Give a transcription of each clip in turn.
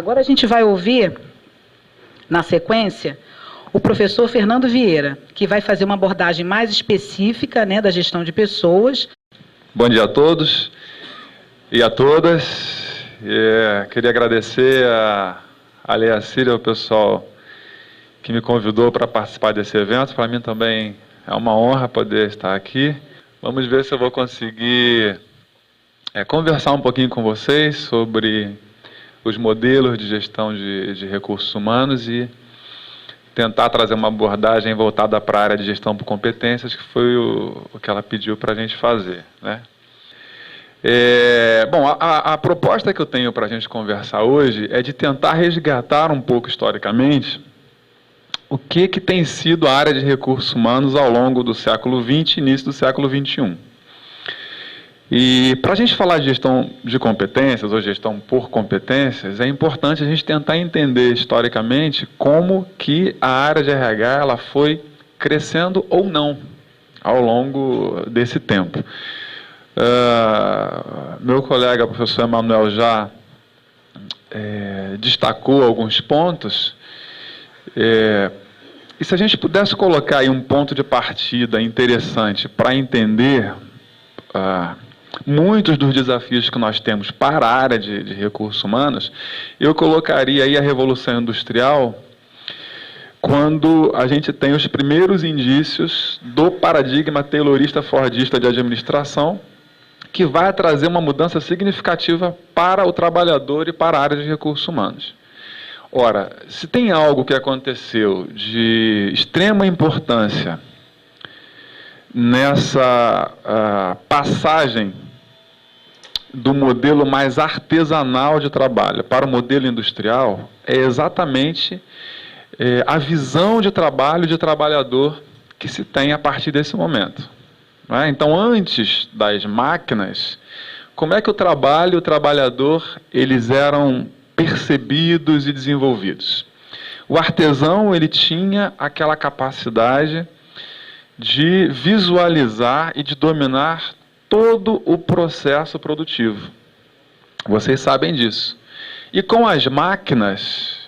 Agora a gente vai ouvir, na sequência, o professor Fernando Vieira, que vai fazer uma abordagem mais específica, né, da gestão de pessoas. Bom dia a todos e a todas. Queria agradecer a Leacir e ao pessoal que me convidou para participar desse evento. Para mim também é uma honra poder estar aqui. Vamos ver se eu vou conseguir conversar um pouquinho com vocês sobre os modelos de gestão de recursos humanos e tentar trazer uma abordagem voltada para a área de gestão por competências, que foi o que ela pediu para a gente fazer, né? Bom, a proposta que eu tenho para a gente conversar hoje é de tentar resgatar um pouco historicamente o que tem sido a área de recursos humanos ao longo do século XX e início do século XXI. E para a gente falar de gestão de competências ou gestão por competências, é importante a gente tentar entender historicamente como que a área de RH ela foi crescendo ou não ao longo desse tempo. Meu colega, professor Emanuel, já destacou alguns pontos. E se a gente pudesse colocar aí um ponto de partida interessante para entender muitos dos desafios que nós temos para a área de recursos humanos, eu colocaria aí a Revolução Industrial, quando a gente tem os primeiros indícios do paradigma taylorista-fordista de administração, que vai trazer uma mudança significativa para o trabalhador e para a área de recursos humanos. Ora, se tem algo que aconteceu de extrema importância nessa passagem do modelo mais artesanal de trabalho para o modelo industrial, é exatamente a visão de trabalho de trabalhador que se tem a partir desse momento. Não é? Então, antes das máquinas, como é que o trabalho e o trabalhador eles eram percebidos e desenvolvidos? O artesão ele tinha aquela capacidade de visualizar e de dominar todo o processo produtivo. Vocês sabem disso. E com as máquinas,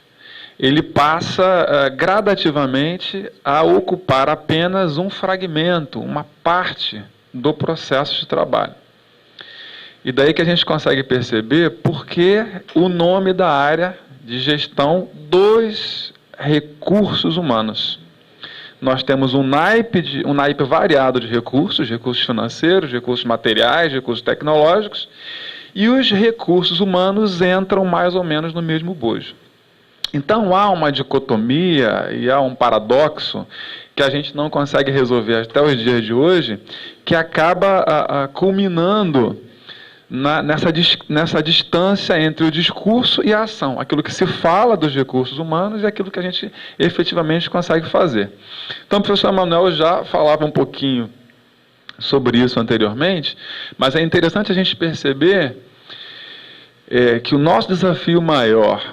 ele passa gradativamente a ocupar apenas um fragmento, uma parte do processo de trabalho. E daí que a gente consegue perceber por que o nome da área de gestão dos recursos humanos. Nós temos um naipe variado de recursos financeiros, recursos materiais, recursos tecnológicos, e os recursos humanos entram mais ou menos no mesmo bojo. Então há uma dicotomia e há um paradoxo que a gente não consegue resolver até os dias de hoje, que acaba culminando nessa distância entre o discurso e a ação, aquilo que se fala dos recursos humanos e aquilo que a gente efetivamente consegue fazer. Então, o professor Emanuel já falava um pouquinho sobre isso anteriormente, mas é interessante a gente perceber que o nosso desafio maior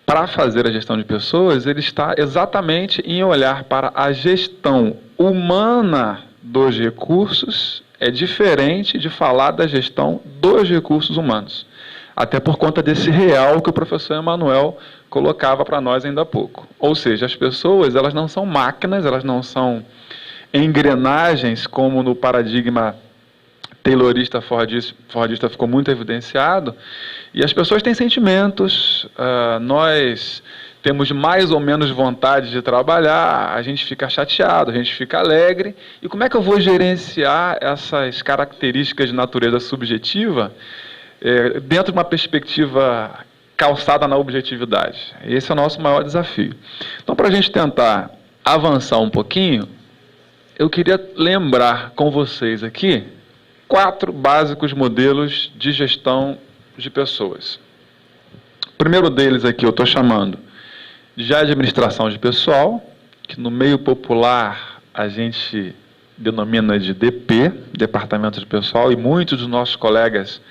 para fazer a gestão de pessoas, ele está exatamente em olhar para a gestão humana dos recursos. É diferente de falar da gestão dos recursos humanos. Até por conta desse real que o professor Emanuel colocava para nós ainda há pouco. Ou seja, as pessoas elas não são máquinas, elas não são engrenagens, como no paradigma taylorista-fordista ficou muito evidenciado, e as pessoas têm sentimentos, nós temos mais ou menos vontade de trabalhar, a gente fica chateado, a gente fica alegre, e como é que eu vou gerenciar essas características de natureza subjetiva dentro de uma perspectiva calçada na objetividade? Esse é o nosso maior desafio. Então, para a gente tentar avançar um pouquinho, eu queria lembrar com vocês aqui 4 básicos modelos de gestão de pessoas. O primeiro deles aqui eu estou chamando de administração de pessoal, que no meio popular a gente denomina de DP, Departamento de Pessoal, e muitos dos nossos colegas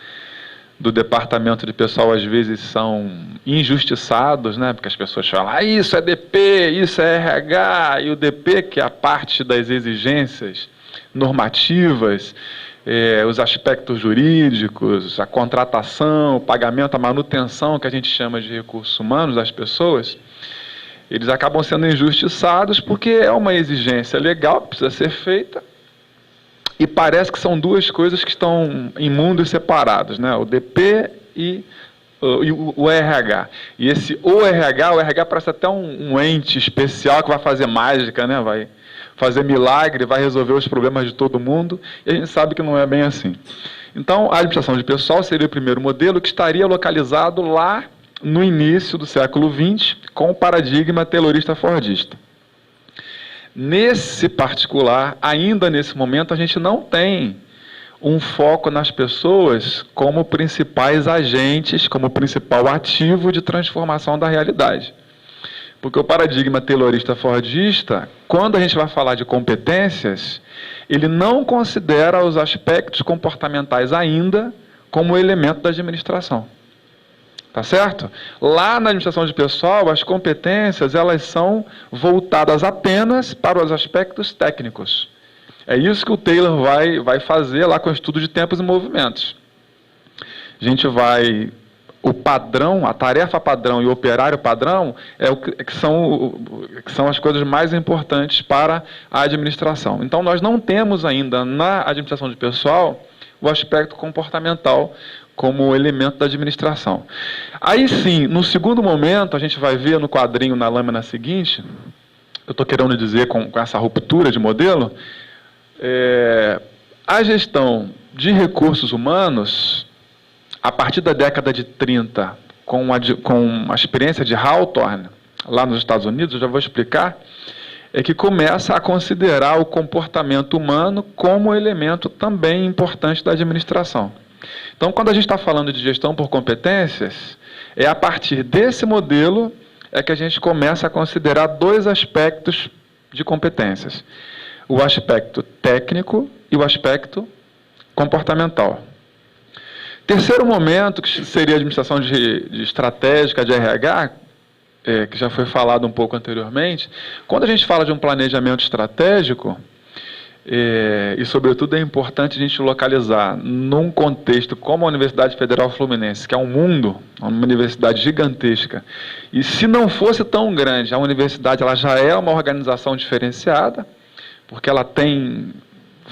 do Departamento de Pessoal às vezes são injustiçados, né? Porque as pessoas falam, isso é DP, isso é RH, e o DP, que é a parte das exigências normativas, os aspectos jurídicos, a contratação, o pagamento, a manutenção, que a gente chama de recursos humanos das pessoas, eles acabam sendo injustiçados porque é uma exigência legal que precisa ser feita e parece que são duas coisas que estão em mundos separados, né? O DP e o RH. E esse o RH parece até um ente especial que vai fazer mágica, né? Vai fazer milagre, vai resolver os problemas de todo mundo, e a gente sabe que não é bem assim. Então, a administração de pessoal seria o primeiro modelo que estaria localizado lá no início do século XX, com o paradigma taylorista-fordista. Nesse particular, ainda nesse momento, a gente não tem um foco nas pessoas como principais agentes, como principal ativo de transformação da realidade. Porque o paradigma taylorista-fordista, quando a gente vai falar de competências, ele não considera os aspectos comportamentais ainda como elemento da administração. Tá certo? Lá na administração de pessoal, as competências, elas são voltadas apenas para os aspectos técnicos. É isso que o Taylor vai fazer lá com o estudo de tempos e movimentos. A gente vai... O padrão, a tarefa padrão e o operário padrão que são as coisas mais importantes para a administração. Então, nós não temos ainda na administração de pessoal o aspecto comportamental como elemento da administração. Aí sim, no segundo momento, a gente vai ver no quadrinho, na lâmina seguinte, eu estou querendo dizer com essa ruptura de modelo, a gestão de recursos humanos, a partir da década de 30, com a experiência de Hawthorne, lá nos Estados Unidos, eu já vou explicar, é que começa a considerar o comportamento humano como elemento também importante da administração. Então, quando a gente está falando de gestão por competências, é a partir desse modelo que a gente começa a considerar dois aspectos de competências. O aspecto técnico e o aspecto comportamental. Terceiro momento, que seria a administração de estratégica de RH, que já foi falado um pouco anteriormente, quando a gente fala de um planejamento estratégico, e sobretudo é importante a gente localizar num contexto como a Universidade Federal Fluminense, que é um mundo, uma universidade gigantesca, e se não fosse tão grande, a universidade ela já é uma organização diferenciada, porque ela tem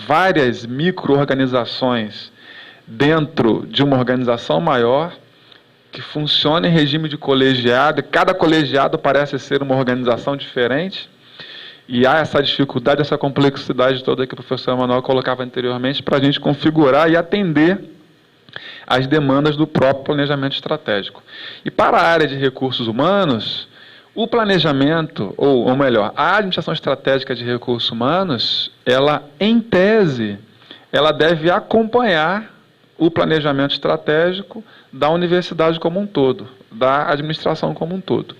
várias micro-organizações dentro de uma organização maior, que funciona em regime de colegiado, e cada colegiado parece ser uma organização diferente, e há essa dificuldade, essa complexidade toda que o professor Emanuel colocava anteriormente, para a gente configurar e atender às demandas do próprio planejamento estratégico. E para a área de recursos humanos, o planejamento, ou melhor, a administração estratégica de recursos humanos, ela, em tese, ela deve acompanhar o planejamento estratégico da universidade como um todo, da administração como um todo.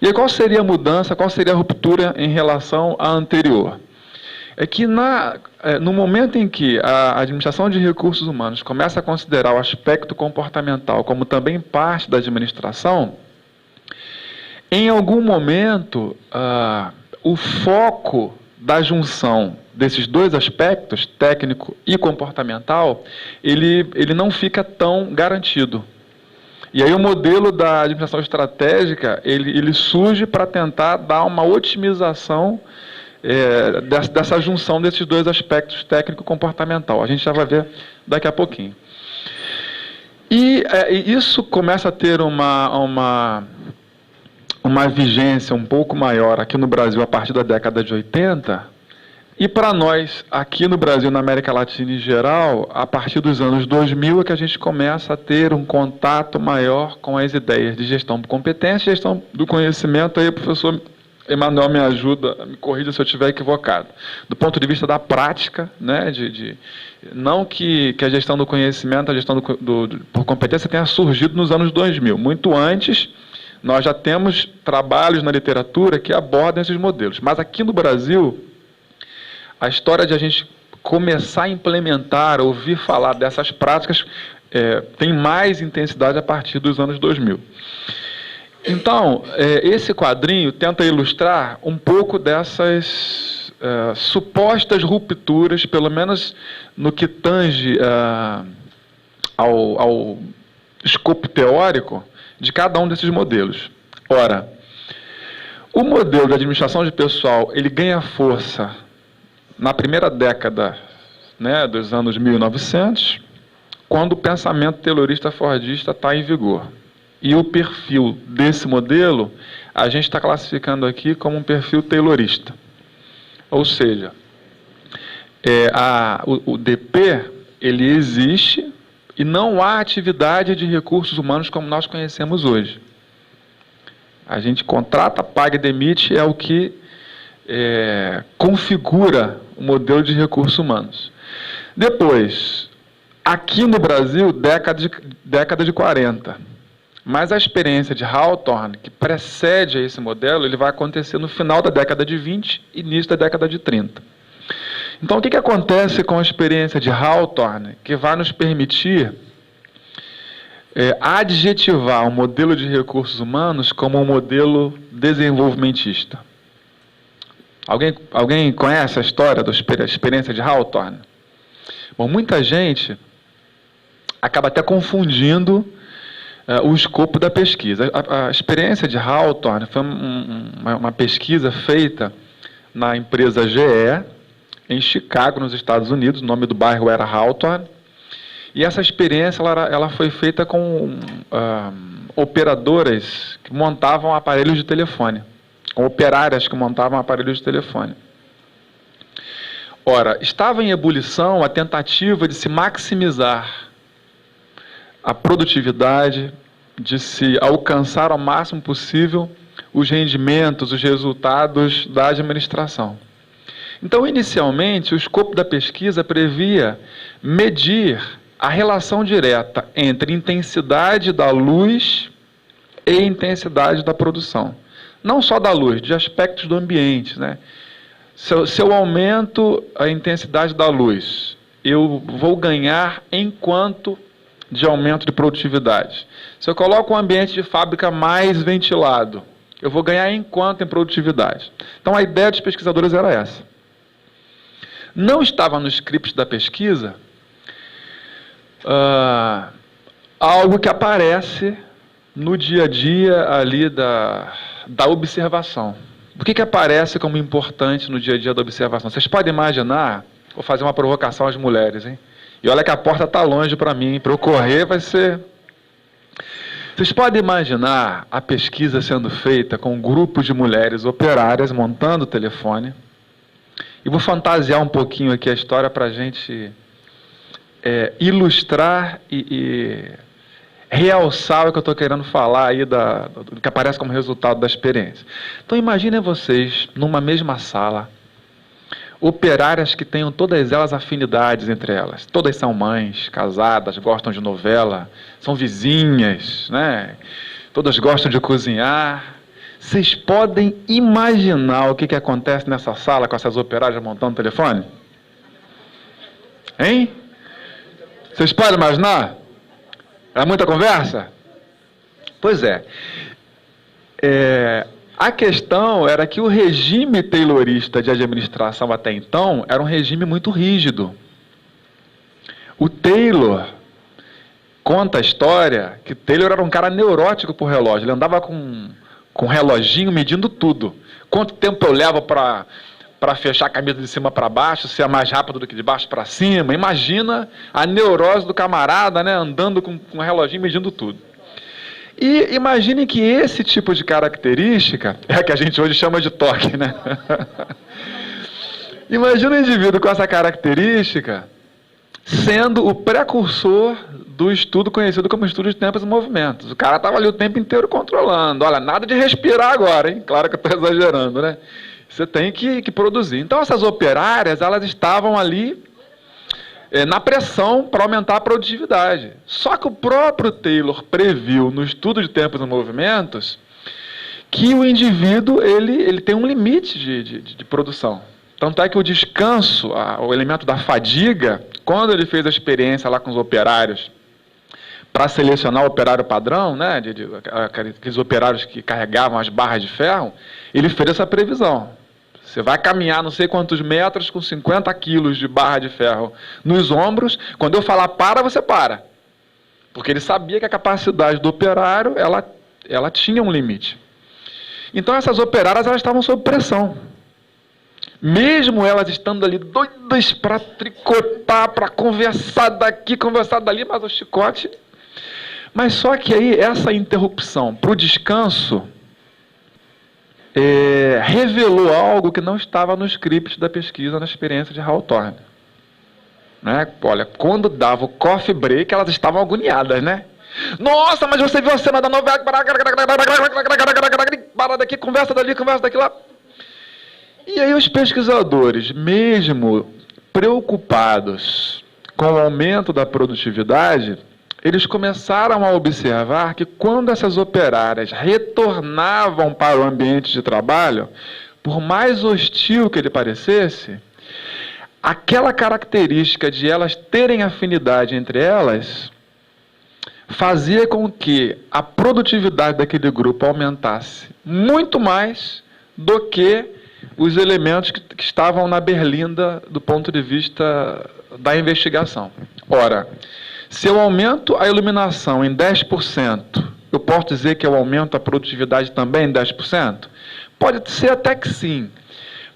E aí, qual seria a mudança, qual seria a ruptura em relação à anterior? É que no momento em que a administração de recursos humanos começa a considerar o aspecto comportamental como também parte da administração, em algum momento, o foco da junção desses dois aspectos, técnico e comportamental, ele não fica tão garantido. E aí o modelo da administração estratégica, ele surge para tentar dar uma otimização dessa junção desses dois aspectos, técnico e comportamental. A gente já vai ver daqui a pouquinho. E isso começa a ter uma vigência um pouco maior aqui no Brasil a partir da década de 80, e para nós, aqui no Brasil, na América Latina em geral, a partir dos anos 2000 é que a gente começa a ter um contato maior com as ideias de gestão por competência e gestão do conhecimento. Aí o professor Emanuel me ajuda, me corrija se eu estiver equivocado. Do ponto de vista da prática, né, não que a gestão do conhecimento, a gestão por competência tenha surgido nos anos 2000. Muito antes, nós já temos trabalhos na literatura que abordam esses modelos. Mas aqui no Brasil, a história de a gente começar a implementar, ouvir falar dessas práticas, tem mais intensidade a partir dos anos 2000. Então, esse quadrinho tenta ilustrar um pouco dessas supostas rupturas, pelo menos no que tange ao escopo teórico de cada um desses modelos. Ora, o modelo de administração de pessoal, ele ganha força na primeira década, né, dos anos 1900, quando o pensamento taylorista fordista está em vigor. E o perfil desse modelo, a gente está classificando aqui como um perfil taylorista. Ou seja, o DP, ele existe e não há atividade de recursos humanos como nós conhecemos hoje. A gente contrata, paga e demite, é o que configura o modelo de recursos humanos. Depois, aqui no Brasil, década de 40. Mas a experiência de Hawthorne, que precede a esse modelo, ele vai acontecer no final da década de 20 e início da década de 30. Então, o que acontece com a experiência de Hawthorne, que vai nos permitir adjetivar o modelo de recursos humanos como um modelo desenvolvimentista? Alguém conhece a história da experiência de Hawthorne? Bom, muita gente acaba até confundindo o escopo da pesquisa. A experiência de Hawthorne foi uma pesquisa feita na empresa GE, em Chicago, nos Estados Unidos. O nome do bairro era Hawthorne. E essa experiência ela foi feita com operadoras que montavam aparelhos de telefone, com operárias que montavam aparelhos de telefone. Ora, estava em ebulição a tentativa de se maximizar a produtividade, de se alcançar ao máximo possível os rendimentos, os resultados da administração. Então, inicialmente, o escopo da pesquisa previa medir a relação direta entre intensidade da luz e intensidade da produção. Não só da luz, de aspectos do ambiente, né? Se eu aumento a intensidade da luz, eu vou ganhar em quanto de aumento de produtividade. Se eu coloco um ambiente de fábrica mais ventilado, eu vou ganhar em quanto em produtividade. Então, a ideia dos pesquisadores era essa. Não estava no script da pesquisa algo que aparece no dia a dia ali da observação. O que aparece como importante no dia a dia da observação? Vocês podem imaginar, vou fazer uma provocação às mulheres, hein? E olha que a porta está longe para mim, para eu correr vai ser... Vocês podem imaginar a pesquisa sendo feita com um grupo de mulheres operárias montando o telefone. E vou fantasiar um pouquinho aqui a história para a gente ilustrar e realçar o que eu estou querendo falar aí do que aparece como resultado da experiência. Então imaginem vocês numa mesma sala, operárias que tenham todas elas afinidades entre elas. Todas são mães, casadas, gostam de novela, são vizinhas, né? Todas gostam de cozinhar. Vocês podem imaginar o que acontece nessa sala com essas operárias montando o telefone? Hein? Vocês podem imaginar? É muita conversa? Pois é. A questão era que o regime taylorista de administração até então era um regime muito rígido. O Taylor conta a história que Taylor era um cara neurótico por relógio. Ele andava com um reloginho medindo tudo. Quanto tempo eu levo para fechar a camisa de cima para baixo, se é mais rápido do que de baixo para cima. Imagina a neurose do camarada, né, andando com um reloginho medindo tudo. E imaginem que esse tipo de característica é a que a gente hoje chama de toque, né? Imagina um indivíduo com essa característica sendo o precursor do estudo conhecido como estudo de tempos e movimentos. O cara estava ali o tempo inteiro controlando. Olha, nada de respirar agora, hein? Claro que eu estou exagerando, né? Você tem que produzir. Então, essas operárias, elas estavam ali na pressão para aumentar a produtividade. Só que o próprio Taylor previu, no estudo de tempos e movimentos, que o indivíduo ele tem um limite de produção. Tanto é que o descanso, o elemento da fadiga, quando ele fez a experiência lá com os operários, para selecionar o operário padrão, né, aqueles operários que carregavam as barras de ferro, ele fez essa previsão. Você vai caminhar não sei quantos metros com 50 quilos de barra de ferro nos ombros. Quando eu falar para, você para. Porque ele sabia que a capacidade do operário, ela tinha um limite. Então essas operárias, elas estavam sob pressão. Mesmo elas estando ali doidas para tricotar, para conversar daqui, conversar dali, mas o chicote... Mas só que aí essa interrupção para o descanso revelou algo que não estava no script da pesquisa, na experiência de Hawthorne. Né? Olha, quando dava o coffee break, elas estavam agoniadas, né? Nossa, mas você viu a cena da novela? Para daqui, conversa dali, conversa daqui lá. E aí os pesquisadores, mesmo preocupados com o aumento da produtividade, eles começaram a observar que quando essas operárias retornavam para o ambiente de trabalho, por mais hostil que ele parecesse, aquela característica de elas terem afinidade entre elas fazia com que a produtividade daquele grupo aumentasse muito mais do que os elementos que estavam na berlinda do ponto de vista da investigação. Ora, se eu aumento a iluminação em 10%, eu posso dizer que eu aumento a produtividade também em 10%? Pode ser até que sim,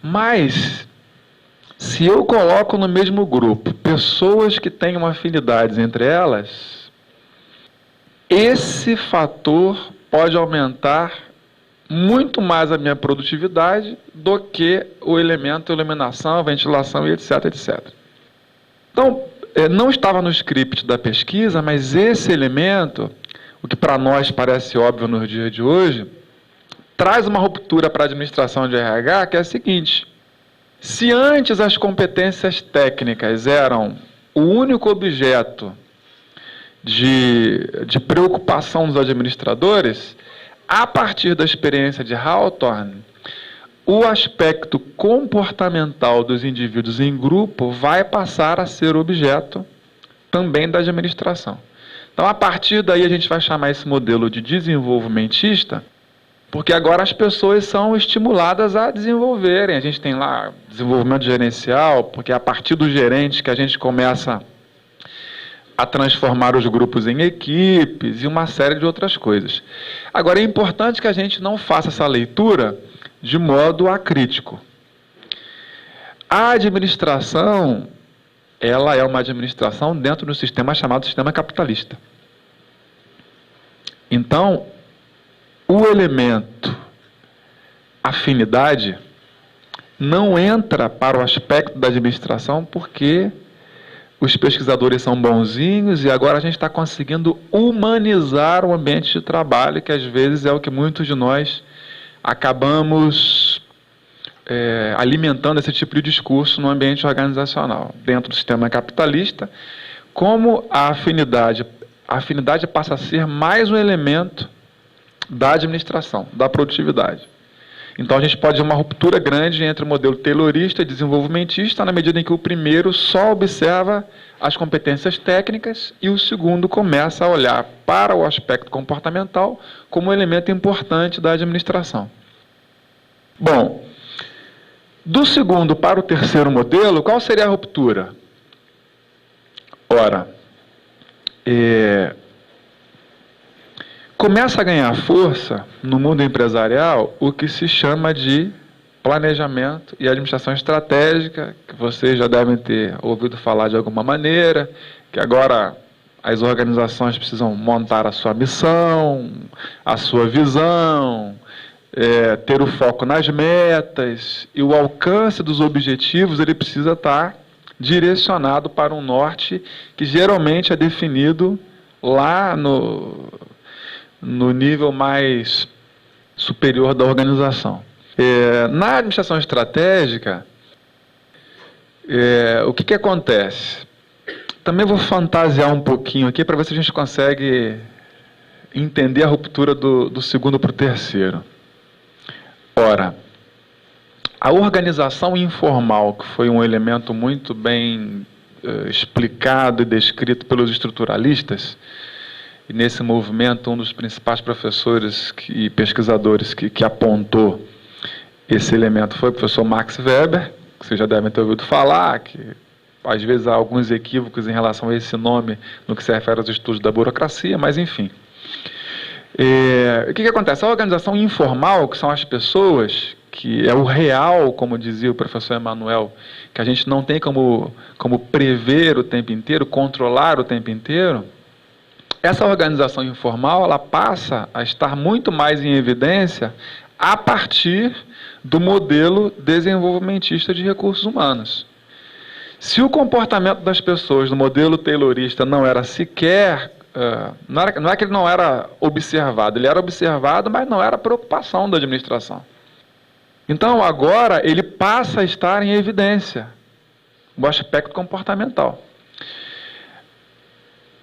mas se eu coloco no mesmo grupo pessoas que tenham afinidades entre elas, esse fator pode aumentar muito mais a minha produtividade do que o elemento iluminação, ventilação e etc, etc. Então, não estava no script da pesquisa, mas esse elemento, o que para nós parece óbvio nos dias de hoje, traz uma ruptura para a administração de RH, que é a seguinte: se antes as competências técnicas eram o único objeto de preocupação dos administradores, a partir da experiência de Hawthorne, o aspecto comportamental dos indivíduos em grupo vai passar a ser objeto também da administração. Então, a partir daí, a gente vai chamar esse modelo de desenvolvimentista, porque agora as pessoas são estimuladas a desenvolverem. A gente tem lá desenvolvimento gerencial, porque é a partir do gerente que a gente começa a transformar os grupos em equipes e uma série de outras coisas. Agora, é importante que a gente não faça essa leitura de modo acrítico. A administração, ela é uma administração dentro do sistema chamado sistema capitalista. Então, o elemento afinidade não entra para o aspecto da administração porque os pesquisadores são bonzinhos e agora a gente está conseguindo humanizar o ambiente de trabalho, que às vezes é o que muitos de nós acabamos alimentando esse tipo de discurso no ambiente organizacional. Dentro do sistema capitalista, como a afinidade passa a ser mais um elemento da administração, da produtividade. Então a gente pode ter uma ruptura grande entre o modelo taylorista e desenvolvimentista, na medida em que o primeiro só observa as competências técnicas e o segundo começa a olhar para o aspecto comportamental como um elemento importante da administração. Bom, do segundo para o terceiro modelo, qual seria a ruptura? Ora, começa a ganhar força no mundo empresarial o que se chama de planejamento e administração estratégica, que vocês já devem ter ouvido falar de alguma maneira, que agora as organizações precisam montar a sua missão, a sua visão, ter o foco nas metas, e o alcance dos objetivos ele precisa estar direcionado para um norte que geralmente é definido lá no nível mais superior da organização. Na administração estratégica, o que acontece? Também vou fantasiar um pouquinho aqui para ver se a gente consegue entender a ruptura do segundo para o terceiro. Ora, a organização informal, que foi um elemento muito bem explicado e descrito pelos estruturalistas, e nesse movimento um dos principais professores e pesquisadores que apontou Esse elemento foi o professor Max Weber, que vocês já devem ter ouvido falar, que às vezes há alguns equívocos em relação a esse nome no que se refere aos estudos da burocracia, mas enfim. O que acontece? A organização informal, que são as pessoas, que é o real, como dizia o professor Emanuel, que a gente não tem como prever o tempo inteiro, controlar o tempo inteiro, essa organização informal ela passa a estar muito mais em evidência a partir do modelo desenvolvimentista de recursos humanos. Se o comportamento das pessoas no modelo taylorista não era sequer, não é que ele não era observado, ele era observado, mas não era preocupação da administração. Então, agora, ele passa a estar em evidência, o aspecto comportamental.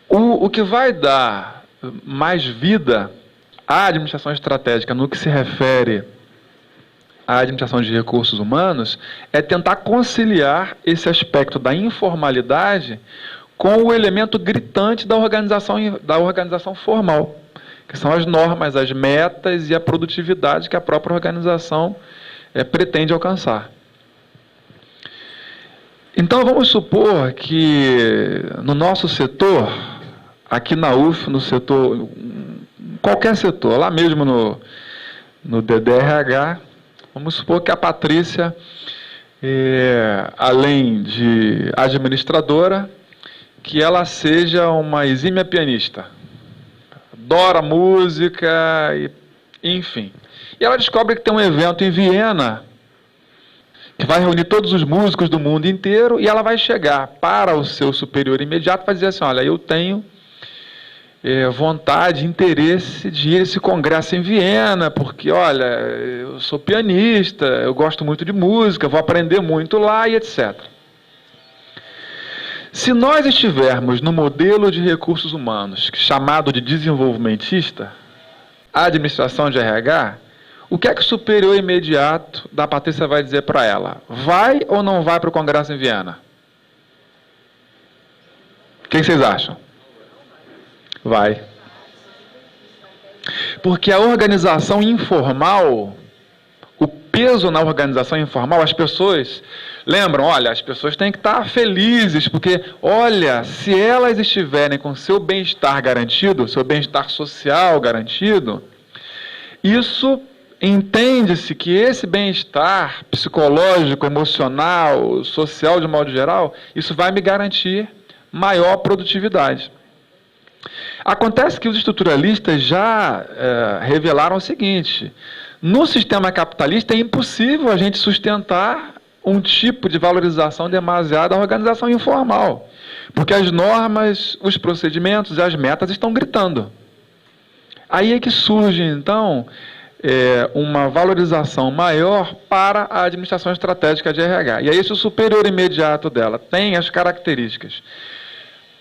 O que vai dar mais vida à administração estratégica no que se refere à administração de recursos humanos é tentar conciliar esse aspecto da informalidade com o elemento gritante da organização formal, que são as normas, as metas e a produtividade que a própria organização pretende alcançar. Então, vamos supor que no nosso setor, aqui na UF, no setor, qualquer setor, lá mesmo no DDRH, vamos supor que a Patrícia, além de administradora, que ela seja uma exímia pianista, adora música, enfim. E ela descobre que tem um evento em Viena, que vai reunir todos os músicos do mundo inteiro, e ela vai chegar para o seu superior imediato e vai dizer assim, olha, eu tenho vontade, interesse de ir a esse congresso em Viena, porque, olha, eu sou pianista, eu gosto muito de música, vou aprender muito lá e etc. Se nós estivermos no modelo de recursos humanos, chamado de desenvolvimentista, a administração de RH, o que é que o superior imediato da Patrícia vai dizer para ela? Vai ou não vai para o congresso em Viena? O que vocês acham? Vai. Porque a organização informal, o peso na organização informal, as pessoas lembram, olha, as pessoas têm que estar felizes, porque, olha, se elas estiverem com seu bem-estar garantido, seu bem-estar social garantido, isso entende-se que esse bem-estar psicológico, emocional, social, de modo geral, isso vai me garantir maior produtividade. Acontece que os estruturalistas já revelaram o seguinte, no sistema capitalista é impossível a gente sustentar um tipo de valorização demasiada à organização informal, porque as normas, os procedimentos e as metas estão gritando. Aí é que surge, então, uma valorização maior para a administração estratégica de RH. E aí, se o superior imediato dela tem as características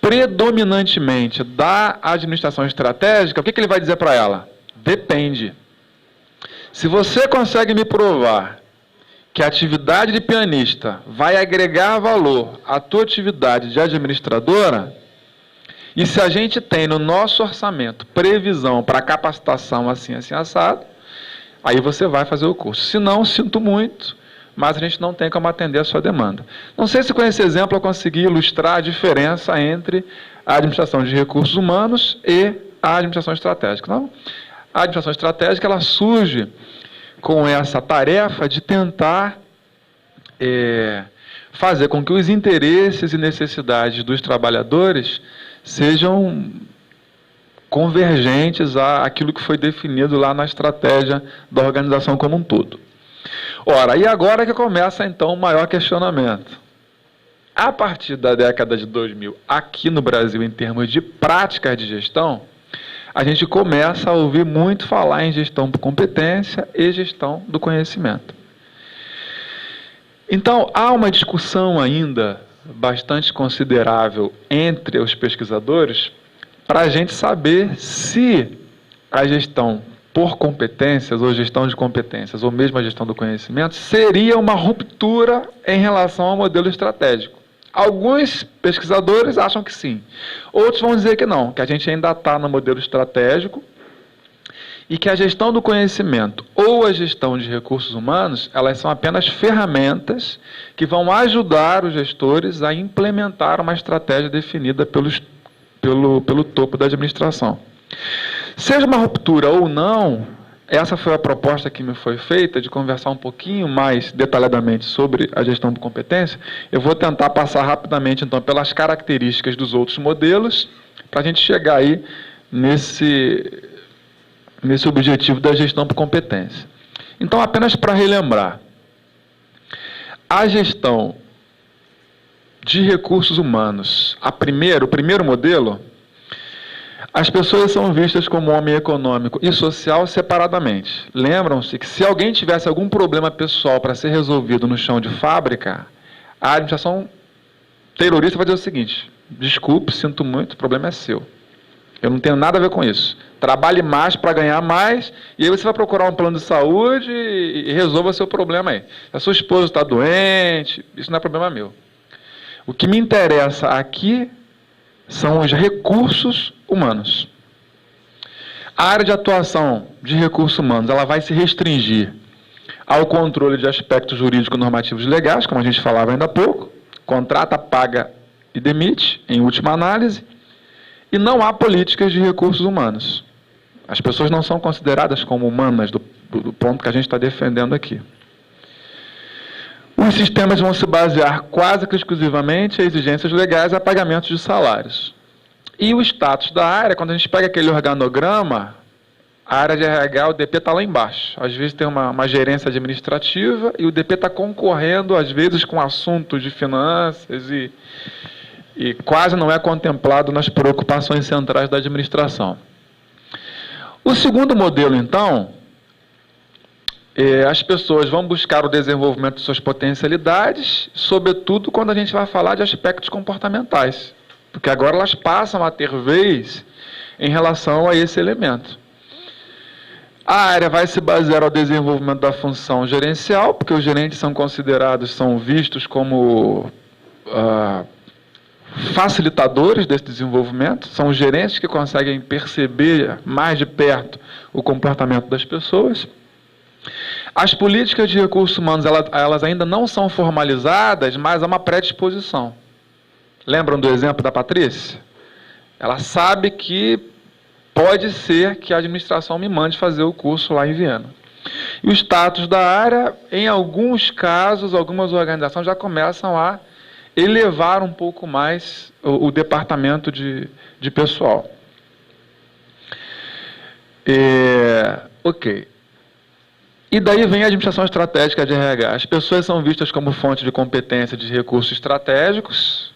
predominantemente da administração estratégica, o que ele vai dizer para ela? Depende. Se você consegue me provar que a atividade de pianista vai agregar valor à tua atividade de administradora, e se a gente tem no nosso orçamento previsão para capacitação assim, assim, assado, aí você vai fazer o curso. Se não, sinto muito, mas a gente não tem como atender a sua demanda. Não sei se com esse exemplo eu consegui ilustrar a diferença entre a administração de recursos humanos e a administração estratégica. Então, a administração estratégica ela surge com essa tarefa de tentar fazer com que os interesses e necessidades dos trabalhadores sejam convergentes àquilo que foi definido lá na estratégia da organização como um todo. Ora, e agora que começa então o maior questionamento. A partir da década de 2000, aqui no Brasil, em termos de práticas de gestão, a gente começa a ouvir muito falar em gestão por competência e gestão do conhecimento. Então, há uma discussão ainda bastante considerável entre os pesquisadores para a gente saber se a gestão por competências, ou gestão de competências, ou mesmo a gestão do conhecimento, seria uma ruptura em relação ao modelo estratégico. Alguns pesquisadores acham que sim. Outros vão dizer que não, que a gente ainda está no modelo estratégico e que a gestão do conhecimento ou a gestão de recursos humanos, elas são apenas ferramentas que vão ajudar os gestores a implementar uma estratégia definida pelo topo da administração. Seja uma ruptura ou não, essa foi a proposta que me foi feita, de conversar um pouquinho mais detalhadamente sobre a gestão de competência. Eu vou tentar passar rapidamente, então, pelas características dos outros modelos, para a gente chegar aí nesse objetivo da gestão por competência. Então, apenas para relembrar, a gestão de recursos humanos, o primeiro modelo, as pessoas são vistas como homem econômico e social separadamente. Lembram-se que se alguém tivesse algum problema pessoal para ser resolvido no chão de fábrica, a administração terrorista vai dizer o seguinte: desculpe, sinto muito, o problema é seu. Eu não tenho nada a ver com isso. Trabalhe mais para ganhar mais, e aí você vai procurar um plano de saúde e resolva seu problema aí. Se a sua esposa está doente, isso não é problema meu. O que me interessa aqui são os recursos humanos. A área de atuação de recursos humanos, ela vai se restringir ao controle de aspectos jurídicos normativos legais, como a gente falava ainda há pouco, contrata, paga e demite, em última análise, e não há políticas de recursos humanos. As pessoas não são consideradas como humanas do ponto que a gente está defendendo aqui. Os sistemas vão se basear quase que exclusivamente em exigências legais a pagamentos de salários. E o status da área, quando a gente pega aquele organograma, a área de RH, o DP está lá embaixo. Às vezes tem uma gerência administrativa e o DP está concorrendo, às vezes, com assuntos de finanças e quase não é contemplado nas preocupações centrais da administração. O segundo modelo, então, as pessoas vão buscar o desenvolvimento de suas potencialidades, sobretudo quando a gente vai falar de aspectos comportamentais, porque agora elas passam a ter vez em relação a esse elemento. A área vai se basear ao desenvolvimento da função gerencial, porque os gerentes são vistos como facilitadores desse desenvolvimento, são os gerentes que conseguem perceber mais de perto o comportamento das pessoas. As políticas de recursos humanos, elas ainda não são formalizadas, mas há uma predisposição. Lembram do exemplo da Patrícia? Ela sabe que pode ser que a administração me mande fazer o curso lá em Viena. E o status da área, em alguns casos, algumas organizações já começam a elevar um pouco mais o departamento de pessoal. Ok. E daí vem a administração estratégica de RH. As pessoas são vistas como fonte de competência de recursos estratégicos.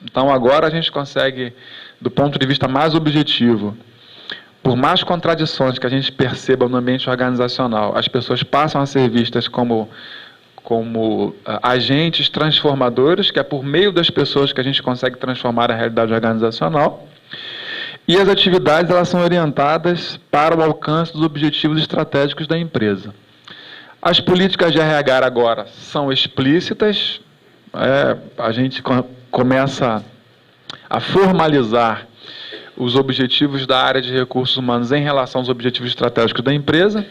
Então, agora a gente consegue, do ponto de vista mais objetivo, por mais contradições que a gente perceba no ambiente organizacional, as pessoas passam a ser vistas como agentes transformadores, que é por meio das pessoas que a gente consegue transformar a realidade organizacional. E as atividades, elas são orientadas para o alcance dos objetivos estratégicos da empresa. As políticas de RH agora são explícitas, a gente começa a formalizar os objetivos da área de recursos humanos em relação aos objetivos estratégicos da empresa.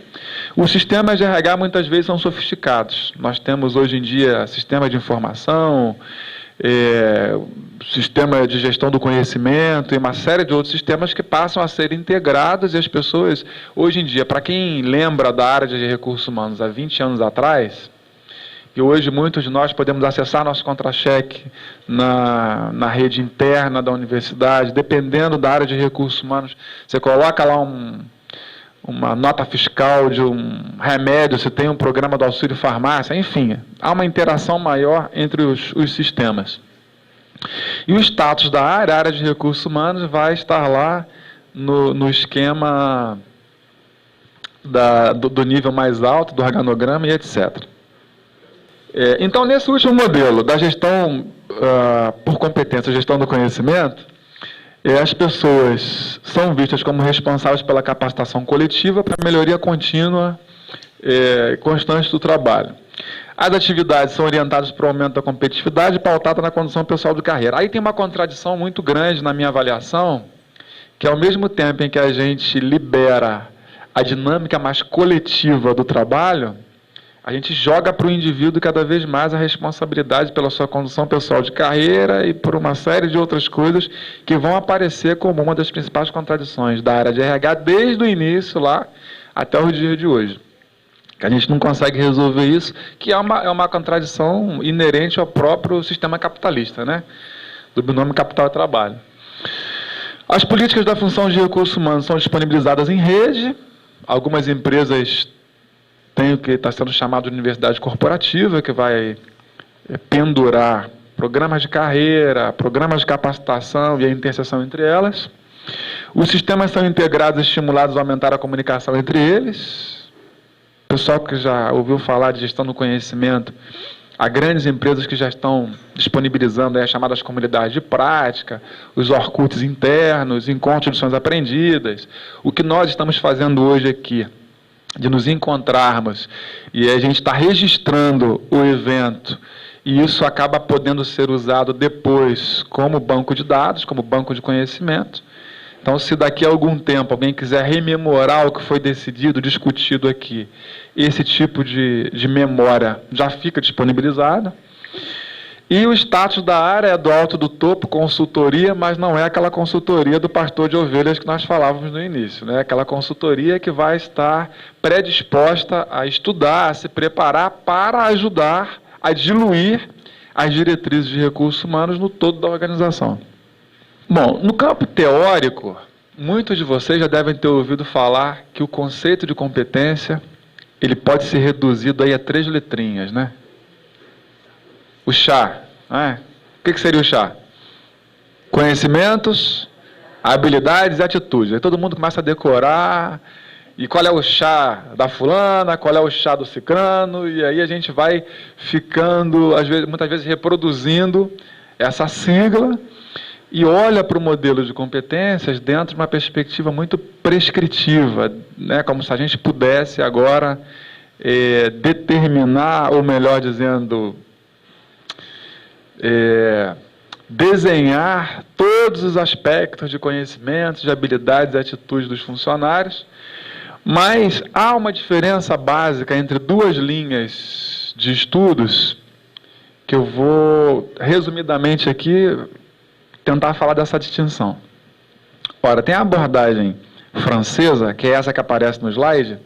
Os sistemas de RH muitas vezes são sofisticados. Nós temos hoje em dia sistema de informação, sistema de gestão do conhecimento e uma série de outros sistemas que passam a ser integrados, e as pessoas, hoje em dia, para quem lembra da área de recursos humanos há 20 anos atrás, e hoje muitos de nós podemos acessar nosso contra-cheque na rede interna da universidade, dependendo da área de recursos humanos, você coloca lá uma nota fiscal de um remédio, você tem um programa do auxílio farmácia, enfim, há uma interação maior entre os sistemas. E o status da área, a área de recursos humanos, vai estar lá no esquema do nível mais alto, do organograma e etc. Então, nesse último modelo da gestão por competência, gestão do conhecimento, as pessoas são vistas como responsáveis pela capacitação coletiva para a melhoria contínua e constante do trabalho. As atividades são orientadas para o aumento da competitividade e pautada na condução pessoal de carreira. Aí tem uma contradição muito grande na minha avaliação, que ao mesmo tempo em que a gente libera a dinâmica mais coletiva do trabalho, a gente joga para o indivíduo cada vez mais a responsabilidade pela sua condução pessoal de carreira e por uma série de outras coisas que vão aparecer como uma das principais contradições da área de RH desde o início lá até o dia de hoje. Que a gente não consegue resolver isso, que é uma contradição inerente ao próprio sistema capitalista, né? Do binômio capital e trabalho. As políticas da função de recursos humanos são disponibilizadas em rede. Algumas empresas têm o que está sendo chamado de universidade corporativa, que vai pendurar programas de carreira, programas de capacitação e a interseção entre elas. Os sistemas são integrados e estimulados a aumentar a comunicação entre eles. O pessoal que já ouviu falar de gestão do conhecimento, há grandes empresas que já estão disponibilizando as chamadas comunidades de prática, os Orkuts internos, encontros de lições aprendidas. O que nós estamos fazendo hoje aqui, de nos encontrarmos, e a gente está registrando o evento, e isso acaba podendo ser usado depois como banco de dados, como banco de conhecimento. Então, se daqui a algum tempo alguém quiser rememorar o que foi decidido, discutido aqui, esse tipo de memória já fica disponibilizado. E o status da área é do alto do topo, consultoria, mas não é aquela consultoria do pastor de ovelhas que nós falávamos no início, né? Aquela consultoria que vai estar predisposta a estudar, a se preparar para ajudar a diluir as diretrizes de recursos humanos no todo da organização. Bom, no campo teórico, muitos de vocês já devem ter ouvido falar que o conceito de competência ele pode ser reduzido aí a 3 letrinhas, né? O chá, né? O que seria o chá? Conhecimentos, habilidades e atitudes. Aí todo mundo começa a decorar, e qual é o chá da fulana, qual é o chá do cicrano, e aí a gente vai ficando, muitas vezes reproduzindo essa sigla, e olha para o modelo de competências dentro de uma perspectiva muito prescritiva, né? Como se a gente pudesse agora determinar, ou melhor dizendo, desenhar todos os aspectos de conhecimentos, de habilidades e atitudes dos funcionários, mas há uma diferença básica entre 2 linhas de estudos que eu vou, resumidamente aqui, tentar falar dessa distinção. Ora, tem a abordagem francesa, que é essa que aparece no slide,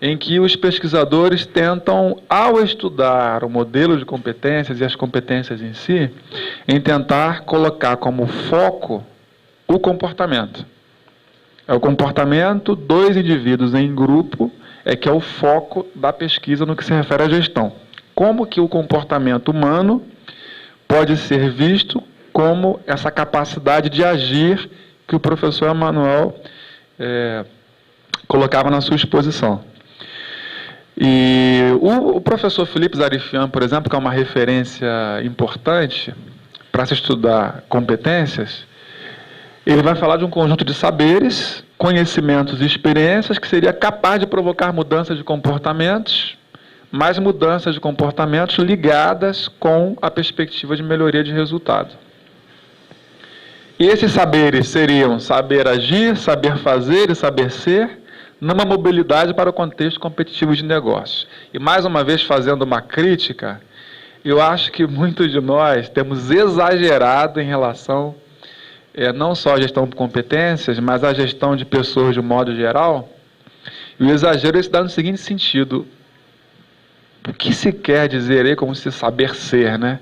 em que os pesquisadores tentam, ao estudar o modelo de competências e as competências em si, em tentar colocar como foco o comportamento. É o comportamento dos indivíduos em grupo, que é o foco da pesquisa no que se refere à gestão. Como que o comportamento humano pode ser visto como essa capacidade de agir que o professor Emmanuel colocava na sua exposição. E o professor Philippe Zarifian, por exemplo, que é uma referência importante para se estudar competências, ele vai falar de um conjunto de saberes, conhecimentos e experiências que seria capaz de provocar mudanças de comportamentos, mas mudanças de comportamentos ligadas com a perspectiva de melhoria de resultado. E esses saberes seriam saber agir, saber fazer e saber ser, numa mobilidade para o contexto competitivo de negócios. E, mais uma vez, fazendo uma crítica, eu acho que muitos de nós temos exagerado em relação, não só à gestão de competências, mas à gestão de pessoas de um modo geral. E o exagero se dá no seguinte sentido: o que se quer dizer aí como se saber ser, né?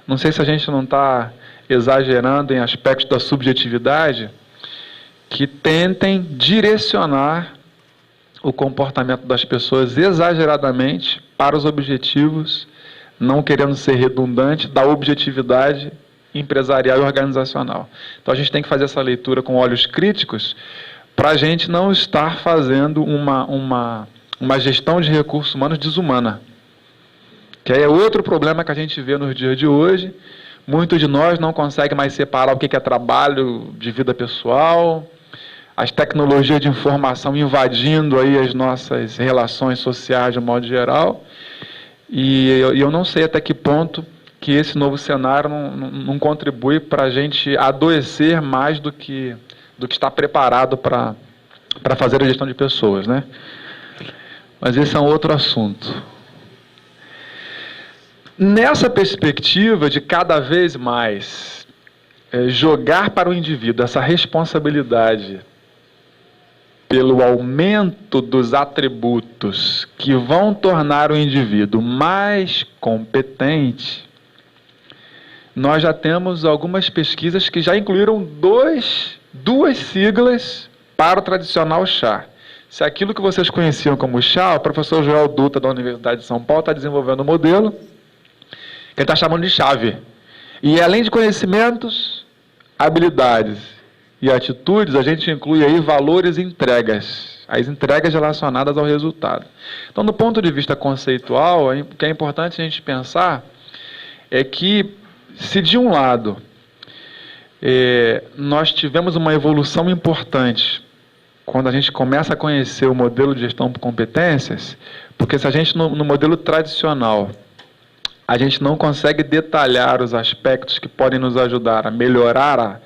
Não sei se a gente não está exagerando em aspectos da subjetividade que tentem direcionar o comportamento das pessoas exageradamente para os objetivos, não querendo ser redundante, da objetividade empresarial e organizacional. Então a gente tem que fazer essa leitura com olhos críticos para a gente não estar fazendo uma gestão de recursos humanos desumana. Que é outro problema que a gente vê nos dias de hoje. Muitos de nós não conseguem mais separar o que é trabalho de vida pessoal, as tecnologias de informação invadindo aí as nossas relações sociais de um modo geral, e eu não sei até que ponto que esse novo cenário não contribui para a gente adoecer mais do que está preparado para para fazer a gestão de pessoas, né? Mas esse é um outro assunto. Nessa perspectiva de cada vez mais jogar para o indivíduo essa responsabilidade pelo aumento dos atributos que vão tornar o indivíduo mais competente, nós já temos algumas pesquisas que já incluíram duas siglas para o tradicional chá. Se aquilo que vocês conheciam como chá, o professor Joel Dutra, da Universidade de São Paulo, está desenvolvendo um modelo que ele está chamando de chave. E além de conhecimentos, habilidades e atitudes, a gente inclui aí valores e entregas. As entregas relacionadas ao resultado. Então, do ponto de vista conceitual, o que é importante a gente pensar é que, se de um lado nós tivemos uma evolução importante quando a gente começa a conhecer o modelo de gestão por competências, porque se a gente, no modelo tradicional, a gente não consegue detalhar os aspectos que podem nos ajudar a melhorar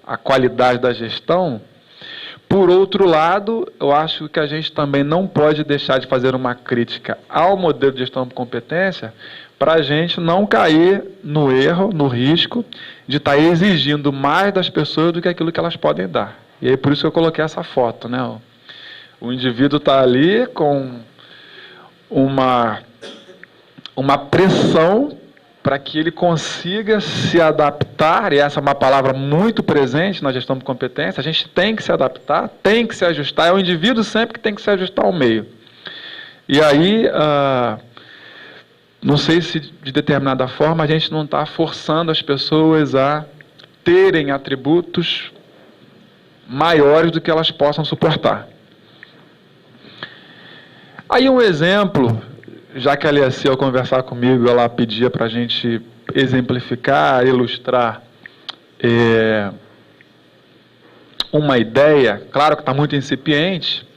a qualidade da gestão, por outro lado, eu acho que a gente também não pode deixar de fazer uma crítica ao modelo de gestão por competência para a gente não cair no erro, no risco de estar exigindo mais das pessoas do que aquilo que elas podem dar. E aí por isso que eu coloquei essa foto, né? O indivíduo está ali com uma pressão para que ele consiga se adaptar, e essa é uma palavra muito presente na gestão de competência. A gente tem que se adaptar, tem que se ajustar, é o indivíduo sempre que tem que se ajustar ao meio. E aí, não sei se de determinada forma a gente não está forçando as pessoas a terem atributos maiores do que elas possam suportar. Aí um exemplo, já que a Aliaci, ao conversar comigo, ela pedia para a gente exemplificar, ilustrar uma ideia, claro que está muito incipiente,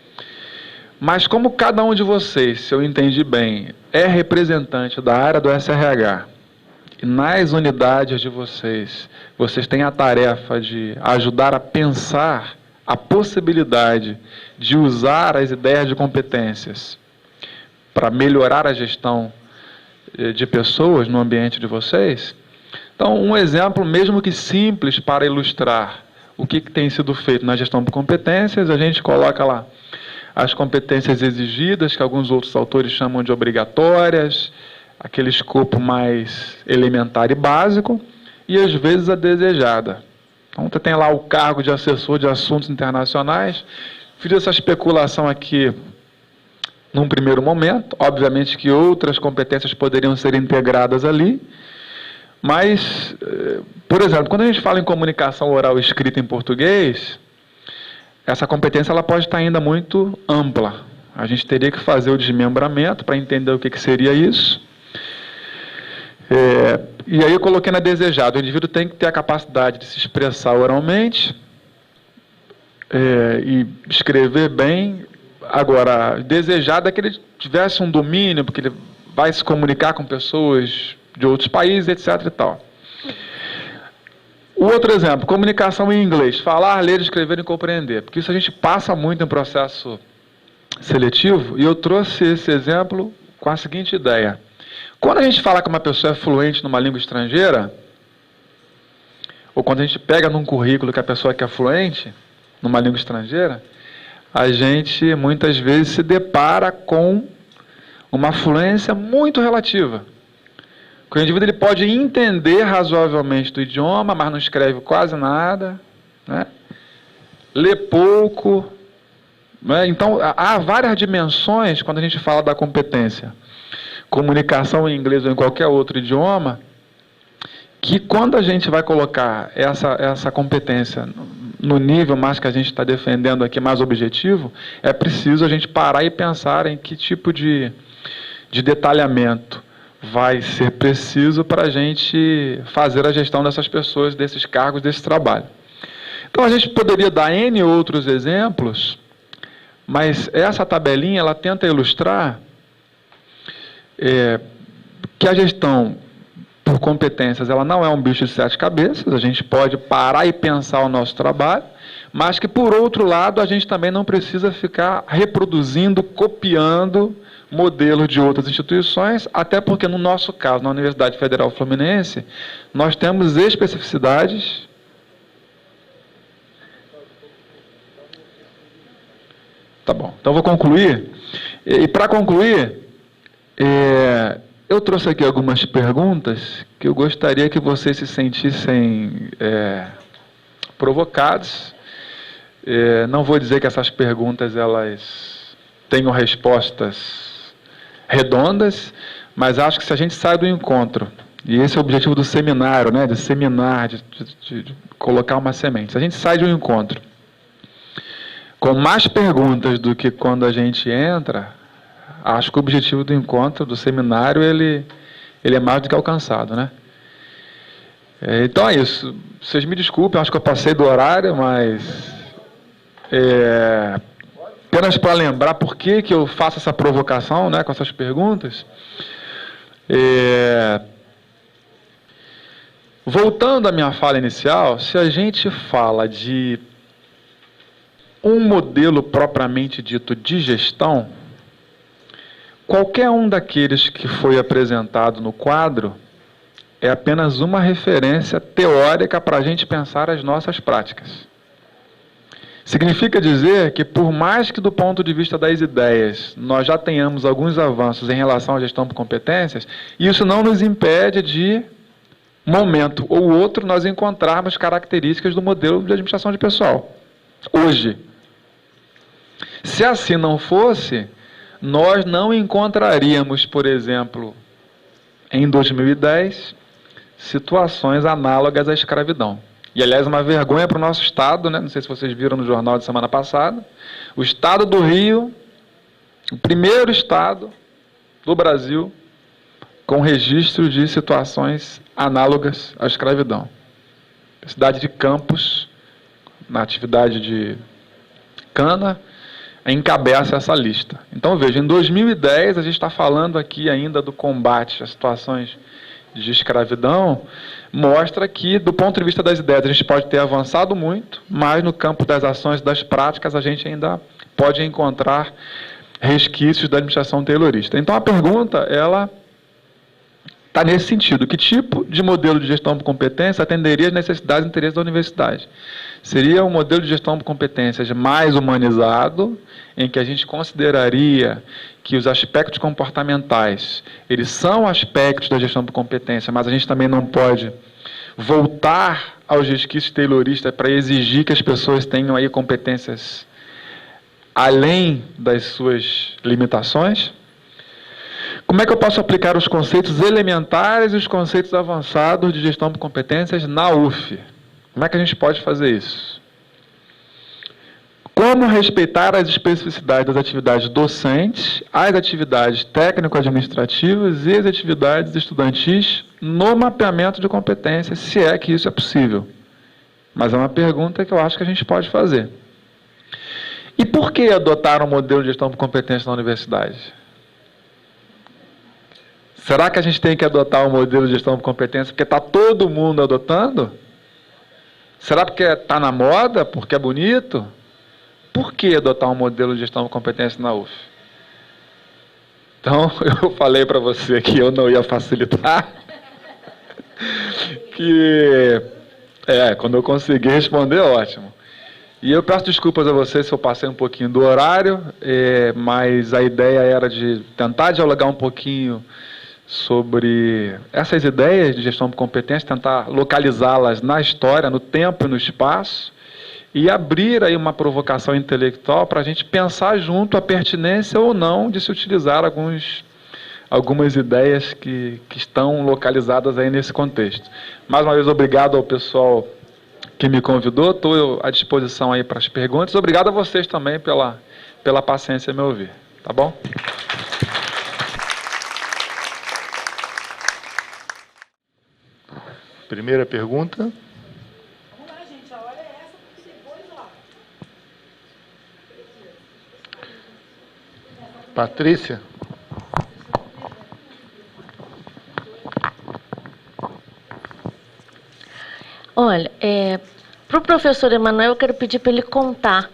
mas como cada um de vocês, se eu entendi bem, é representante da área do SRH, e nas unidades de vocês têm a tarefa de ajudar a pensar a possibilidade de usar as ideias de competências para melhorar a gestão de pessoas no ambiente de vocês. Então, um exemplo, mesmo que simples, para ilustrar o que tem sido feito na gestão de competências, a gente coloca lá as competências exigidas, que alguns outros autores chamam de obrigatórias, aquele escopo mais elementar e básico, e às vezes a desejada. Então, você tem lá o cargo de assessor de assuntos internacionais. Fiz essa especulação aqui num primeiro momento. Obviamente que outras competências poderiam ser integradas ali, mas, por exemplo, quando a gente fala em comunicação oral e escrita em português, essa competência ela pode estar ainda muito ampla. A gente teria que fazer o desmembramento para entender o que seria isso. E aí eu coloquei na desejada. O indivíduo tem que ter a capacidade de se expressar oralmente e escrever bem. Agora, desejado é que ele tivesse um domínio, porque ele vai se comunicar com pessoas de outros países, etc. e tal. O outro exemplo, comunicação em inglês. Falar, ler, escrever e compreender. Porque isso a gente passa muito em processo seletivo, e eu trouxe esse exemplo com a seguinte ideia. Quando a gente fala que uma pessoa é fluente numa língua estrangeira, ou quando a gente pega num currículo que a pessoa é fluente numa língua estrangeira, a gente muitas vezes se depara com uma fluência muito relativa. O indivíduo ele pode entender razoavelmente do idioma, mas não escreve quase nada, né? Lê pouco, né? Então, há várias dimensões quando a gente fala da competência. Comunicação em inglês ou em qualquer outro idioma, que quando a gente vai colocar essa competência no nível mais que a gente está defendendo aqui, mais objetivo, é preciso a gente parar e pensar em que tipo de detalhamento vai ser preciso para a gente fazer a gestão dessas pessoas, desses cargos, desse trabalho. Então a gente poderia dar N outros exemplos, mas essa tabelinha ela tenta ilustrar que a gestão por competências ela não é um bicho de sete cabeças. A gente pode parar e pensar o nosso trabalho, mas que, por outro lado, a gente também não precisa ficar reproduzindo, copiando modelos de outras instituições, até porque, no nosso caso, na Universidade Federal Fluminense, nós temos especificidades. Tá bom, então vou concluir. E para concluir, eu trouxe aqui algumas perguntas que eu gostaria que vocês se sentissem provocados. Não vou dizer que essas perguntas elas tenham respostas redondas, mas acho que se a gente sai do encontro, e esse é o objetivo do seminário, né, de seminar, de colocar uma semente. Se a gente sai de um encontro com mais perguntas do que quando a gente entra, acho que o objetivo do encontro, do seminário, ele é mais do que alcançado, né? Então é isso. Vocês me desculpem, acho que eu passei do horário, mas apenas para lembrar por que eu faço essa provocação, né, com essas perguntas. Voltando à minha fala inicial, se a gente fala de um modelo propriamente dito de gestão, qualquer um daqueles que foi apresentado no quadro é apenas uma referência teórica para a gente pensar as nossas práticas. Significa dizer que, por mais que do ponto de vista das ideias nós já tenhamos alguns avanços em relação à gestão por competências, isso não nos impede de, momento ou outro, nós encontrarmos características do modelo de administração de pessoal. Hoje. Se assim não fosse, nós não encontraríamos, por exemplo, em 2010, situações análogas à escravidão. E, aliás, uma vergonha para o nosso Estado, né? Não sei se vocês viram no jornal de semana passada. O Estado do Rio, o primeiro Estado do Brasil com registro de situações análogas à escravidão. A cidade de Campos, na atividade de cana, encabeça essa lista. Então, veja, em 2010, a gente está falando aqui ainda do combate a situações de escravidão, mostra que, do ponto de vista das ideias, a gente pode ter avançado muito, mas no campo das ações e das práticas, a gente ainda pode encontrar resquícios da administração taylorista. Então, a pergunta, ela está nesse sentido. Que tipo de modelo de gestão por competência atenderia às necessidades e interesses da universidade? Seria um modelo de gestão por competências mais humanizado, em que a gente consideraria que os aspectos comportamentais, eles são aspectos da gestão por competência, mas a gente também não pode voltar aos resquícios tayloristas para exigir que as pessoas tenham aí competências além das suas limitações. Como é que eu posso aplicar os conceitos elementares e os conceitos avançados de gestão por competências na UF? Como é que a gente pode fazer isso? Como respeitar as especificidades das atividades docentes, as atividades técnico-administrativas e as atividades estudantis no mapeamento de competências, se é que isso é possível? Mas é uma pergunta que eu acho que a gente pode fazer. E por que adotar um modelo de gestão por competência na universidade? Será que a gente tem que adotar um modelo de gestão por competência porque está todo mundo adotando? Será porque está na moda, porque é bonito? Por que adotar um modelo de gestão por competência na UF? Então, eu falei para você que eu não ia facilitar. Quando eu conseguir responder, ótimo. E eu peço desculpas a vocês se eu passei um pouquinho do horário, mas a ideia era de tentar dialogar um pouquinho sobre essas ideias de gestão por competência, tentar localizá-las na história, no tempo e no espaço, e abrir aí uma provocação intelectual para a gente pensar junto a pertinência ou não de se utilizar algumas ideias que estão localizadas aí nesse contexto. Mais uma vez, obrigado ao pessoal que me convidou, estou à disposição aí para as perguntas. Obrigado a vocês também pela paciência em me ouvir. Tá bom? Primeira pergunta. Vamos lá, gente, a hora é essa, depois, ó. Patrícia. Olha, para o professor Emanuel, eu quero pedir para ele contar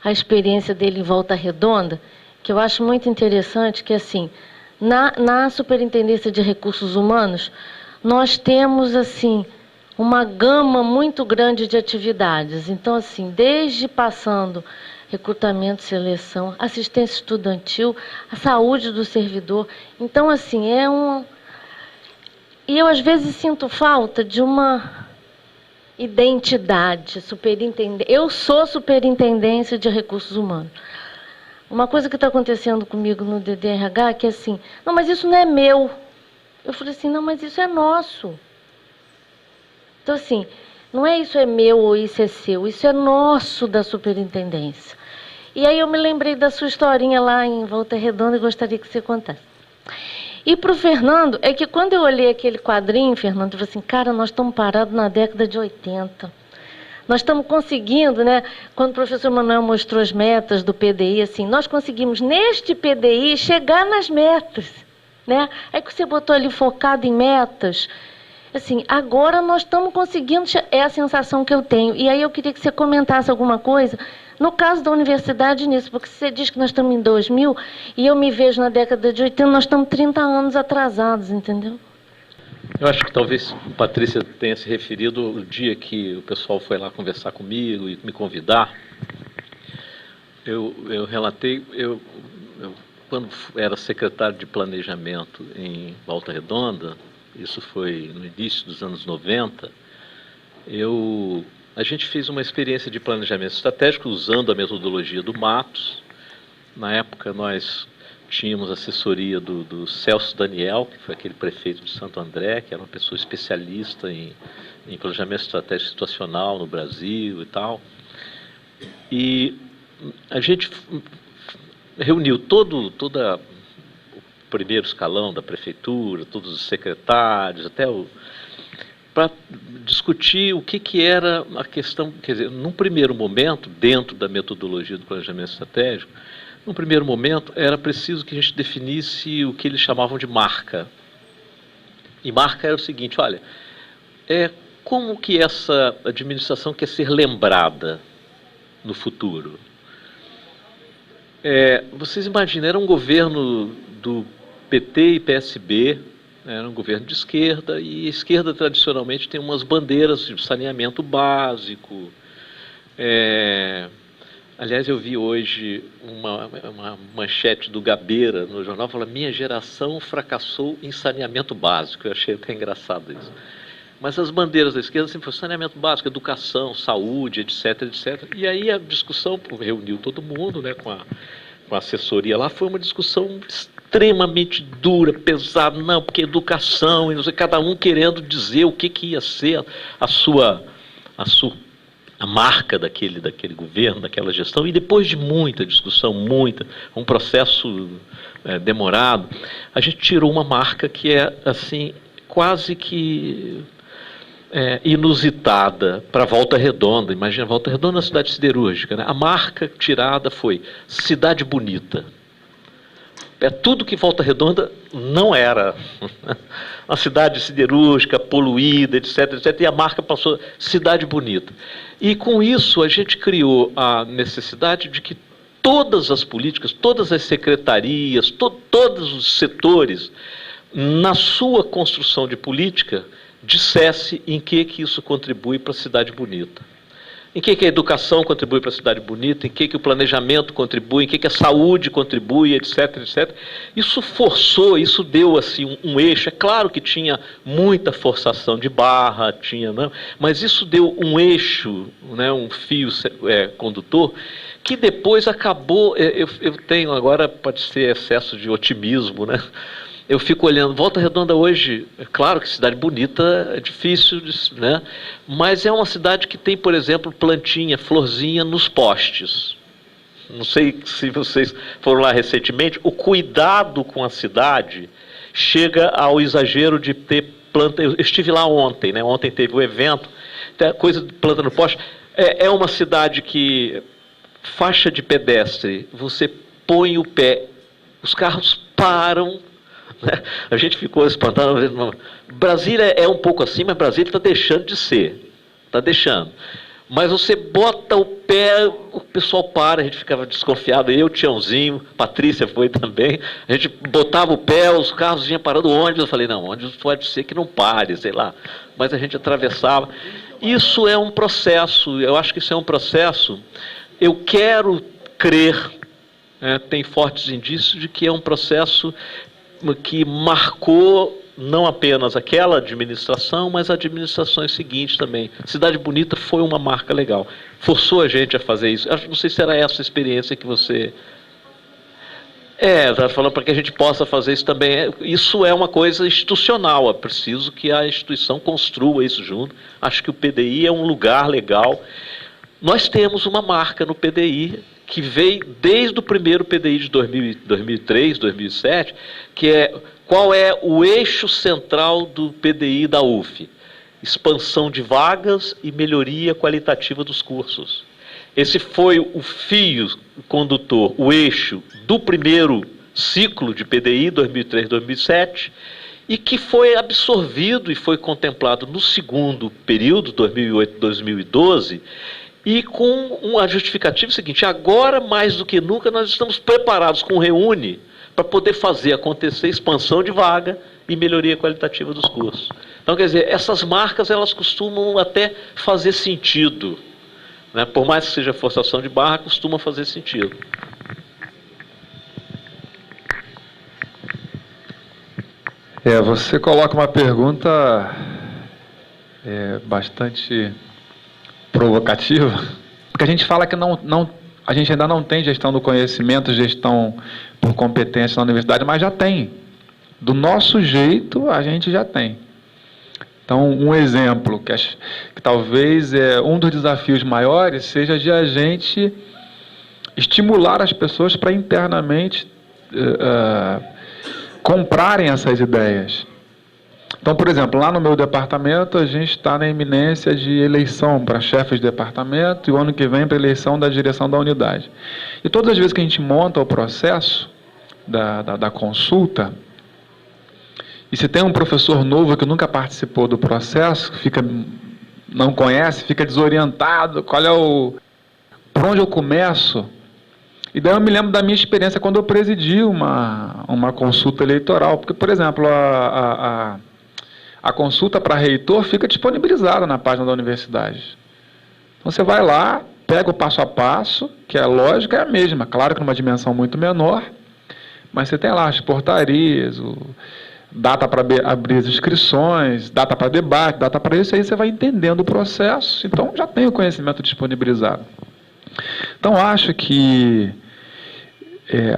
a experiência dele em Volta Redonda, que eu acho muito interessante, que assim, na Superintendência de Recursos Humanos, nós temos assim uma gama muito grande de atividades. Então, assim, desde passando recrutamento, seleção, assistência estudantil, a saúde do servidor. Então, assim, E eu, às vezes, sinto falta de uma identidade. Eu sou Superintendência de Recursos Humanos. Uma coisa que está acontecendo comigo no DDRH é que, assim, não, mas isso não é meu. Eu falei assim, não, mas isso é nosso. Então, assim, não é isso é meu ou isso é seu, isso é nosso da superintendência. E aí eu me lembrei da sua historinha lá em Volta Redonda e gostaria que você contasse. E para o Fernando, é que quando eu olhei aquele quadrinho, Fernando, eu falei assim, cara, nós estamos parados na década de 80. Nós estamos conseguindo, né? Quando o professor Manuel mostrou as metas do PDI, assim, nós conseguimos, neste PDI, chegar nas metas, né? É que você botou ali focado em metas. Assim, agora nós estamos conseguindo, é a sensação que eu tenho. E aí eu queria que você comentasse alguma coisa, no caso da universidade nisso, porque você diz que nós estamos em 2000, e eu me vejo na década de 80, nós estamos 30 anos atrasados, entendeu? Eu acho que talvez a Patrícia tenha se referido ao dia que o pessoal foi lá conversar comigo e me convidar. Eu relatei, quando era secretário de Planejamento em Volta Redonda, isso foi no início dos anos 90, a gente fez uma experiência de planejamento estratégico usando a metodologia do Matos. Na época nós tínhamos assessoria do Celso Daniel, que foi aquele prefeito de Santo André, que era uma pessoa especialista em planejamento estratégico situacional no Brasil e tal. E a gente reuniu todo o primeiro escalão da prefeitura, todos os secretários, para discutir o que era a questão. Quer dizer, num primeiro momento, dentro da metodologia do planejamento estratégico, num primeiro momento era preciso que a gente definisse o que eles chamavam de marca. E marca era o seguinte, olha, como que essa administração quer ser lembrada no futuro? Vocês imaginam, era um governo do PT e PSB, era um governo de esquerda, e a esquerda tradicionalmente tem umas bandeiras de saneamento básico. Aliás, eu vi hoje uma manchete do Gabeira no jornal, falando, minha geração fracassou em saneamento básico. Eu achei até engraçado isso. Mas as bandeiras da esquerda sempre foram saneamento básico, educação, saúde, etc, etc. E aí a discussão reuniu todo mundo, né, com a assessoria lá, foi uma discussão extremamente dura, pesada, não, porque educação, e não sei, cada um querendo dizer o que ia ser a marca daquele governo, daquela gestão, e depois de muita discussão, um processo demorado, a gente tirou uma marca que é assim, quase que inusitada para Volta Redonda. Imagina, Volta Redonda é uma cidade siderúrgica, né? A marca tirada foi Cidade Bonita. Tudo que Volta Redonda não era. Uma cidade siderúrgica, poluída, etc, etc, e a marca passou Cidade Bonita. E com isso a gente criou a necessidade de que todas as políticas, todas as secretarias, todos os setores, na sua construção de política, dissesse em que isso contribui para a cidade bonita. Em que a educação contribui para a cidade bonita, em que o planejamento contribui, em que a saúde contribui, etc, etc. Isso forçou, isso deu assim um eixo. É claro que tinha muita forçação de barra, né? Mas isso deu um eixo, né, um fio condutor, que depois acabou. Eu tenho agora, pode ser excesso de otimismo, né? Eu fico olhando, Volta Redonda hoje, é claro que cidade bonita é difícil, né? Mas é uma cidade que tem, por exemplo, plantinha, florzinha nos postes. Não sei se vocês foram lá recentemente, o cuidado com a cidade chega ao exagero de ter planta. Eu estive lá ontem, né? Ontem teve o evento, coisa de planta no poste. É uma cidade que, faixa de pedestre, você põe o pé, os carros param. A gente ficou espantado. Brasília é um pouco assim, mas Brasília está deixando de ser. Está deixando. Mas você bota o pé, o pessoal para, a gente ficava desconfiado, eu, Tiãozinho, Patrícia foi também, a gente botava o pé, os carros vinham parando, o ônibus, eu falei, não, o ônibus pode ser que não pare, sei lá, mas a gente atravessava. Isso é um processo, eu acho que isso é um processo, eu quero crer, tem fortes indícios de que é um processo que marcou não apenas aquela administração, mas administrações seguintes também. Cidade Bonita foi uma marca legal. Forçou a gente a fazer isso. Eu não sei se era essa experiência que você... Estava falando para que a gente possa fazer isso também. Isso é uma coisa institucional. É preciso que a instituição construa isso junto. Acho que o PDI é um lugar legal. Nós temos uma marca no PDI que veio desde o primeiro PDI de 2003, 2007, que é... Qual é o eixo central do PDI da UF? Expansão de vagas e melhoria qualitativa dos cursos. Esse foi o fio condutor, o eixo do primeiro ciclo de PDI, 2003-2007, e que foi absorvido e foi contemplado no segundo período, 2008-2012, e com uma justificativa seguinte: agora, mais do que nunca, nós estamos preparados com o Reúne para poder fazer acontecer expansão de vaga e melhoria qualitativa dos cursos. Então, quer dizer, essas marcas, elas costumam até fazer sentido, né? Por mais que seja forçação de barra, costuma fazer sentido. Você coloca uma pergunta bastante provocativa, porque a gente fala que a gente ainda não tem gestão do conhecimento, gestão por competência na universidade, mas já tem. Do nosso jeito, a gente já tem. Então, um exemplo, que talvez um dos desafios maiores seja de a gente estimular as pessoas para internamente comprarem essas ideias. Então, por exemplo, lá no meu departamento, a gente está na iminência de eleição para chefes de departamento e o ano que vem para eleição da direção da unidade. E todas as vezes que a gente monta o processo da consulta, e se tem um professor novo que nunca participou do processo, não conhece, fica desorientado, por onde eu começo? E daí eu me lembro da minha experiência quando eu presidi uma consulta eleitoral, porque, por exemplo, a consulta para reitor fica disponibilizada na página da universidade. Então você vai lá, pega o passo a passo, que a lógica é a mesma, claro que numa dimensão muito menor, mas você tem lá as portarias, data para abrir as inscrições, data para debate, data para isso, aí você vai entendendo o processo, então já tem o conhecimento disponibilizado. Então acho que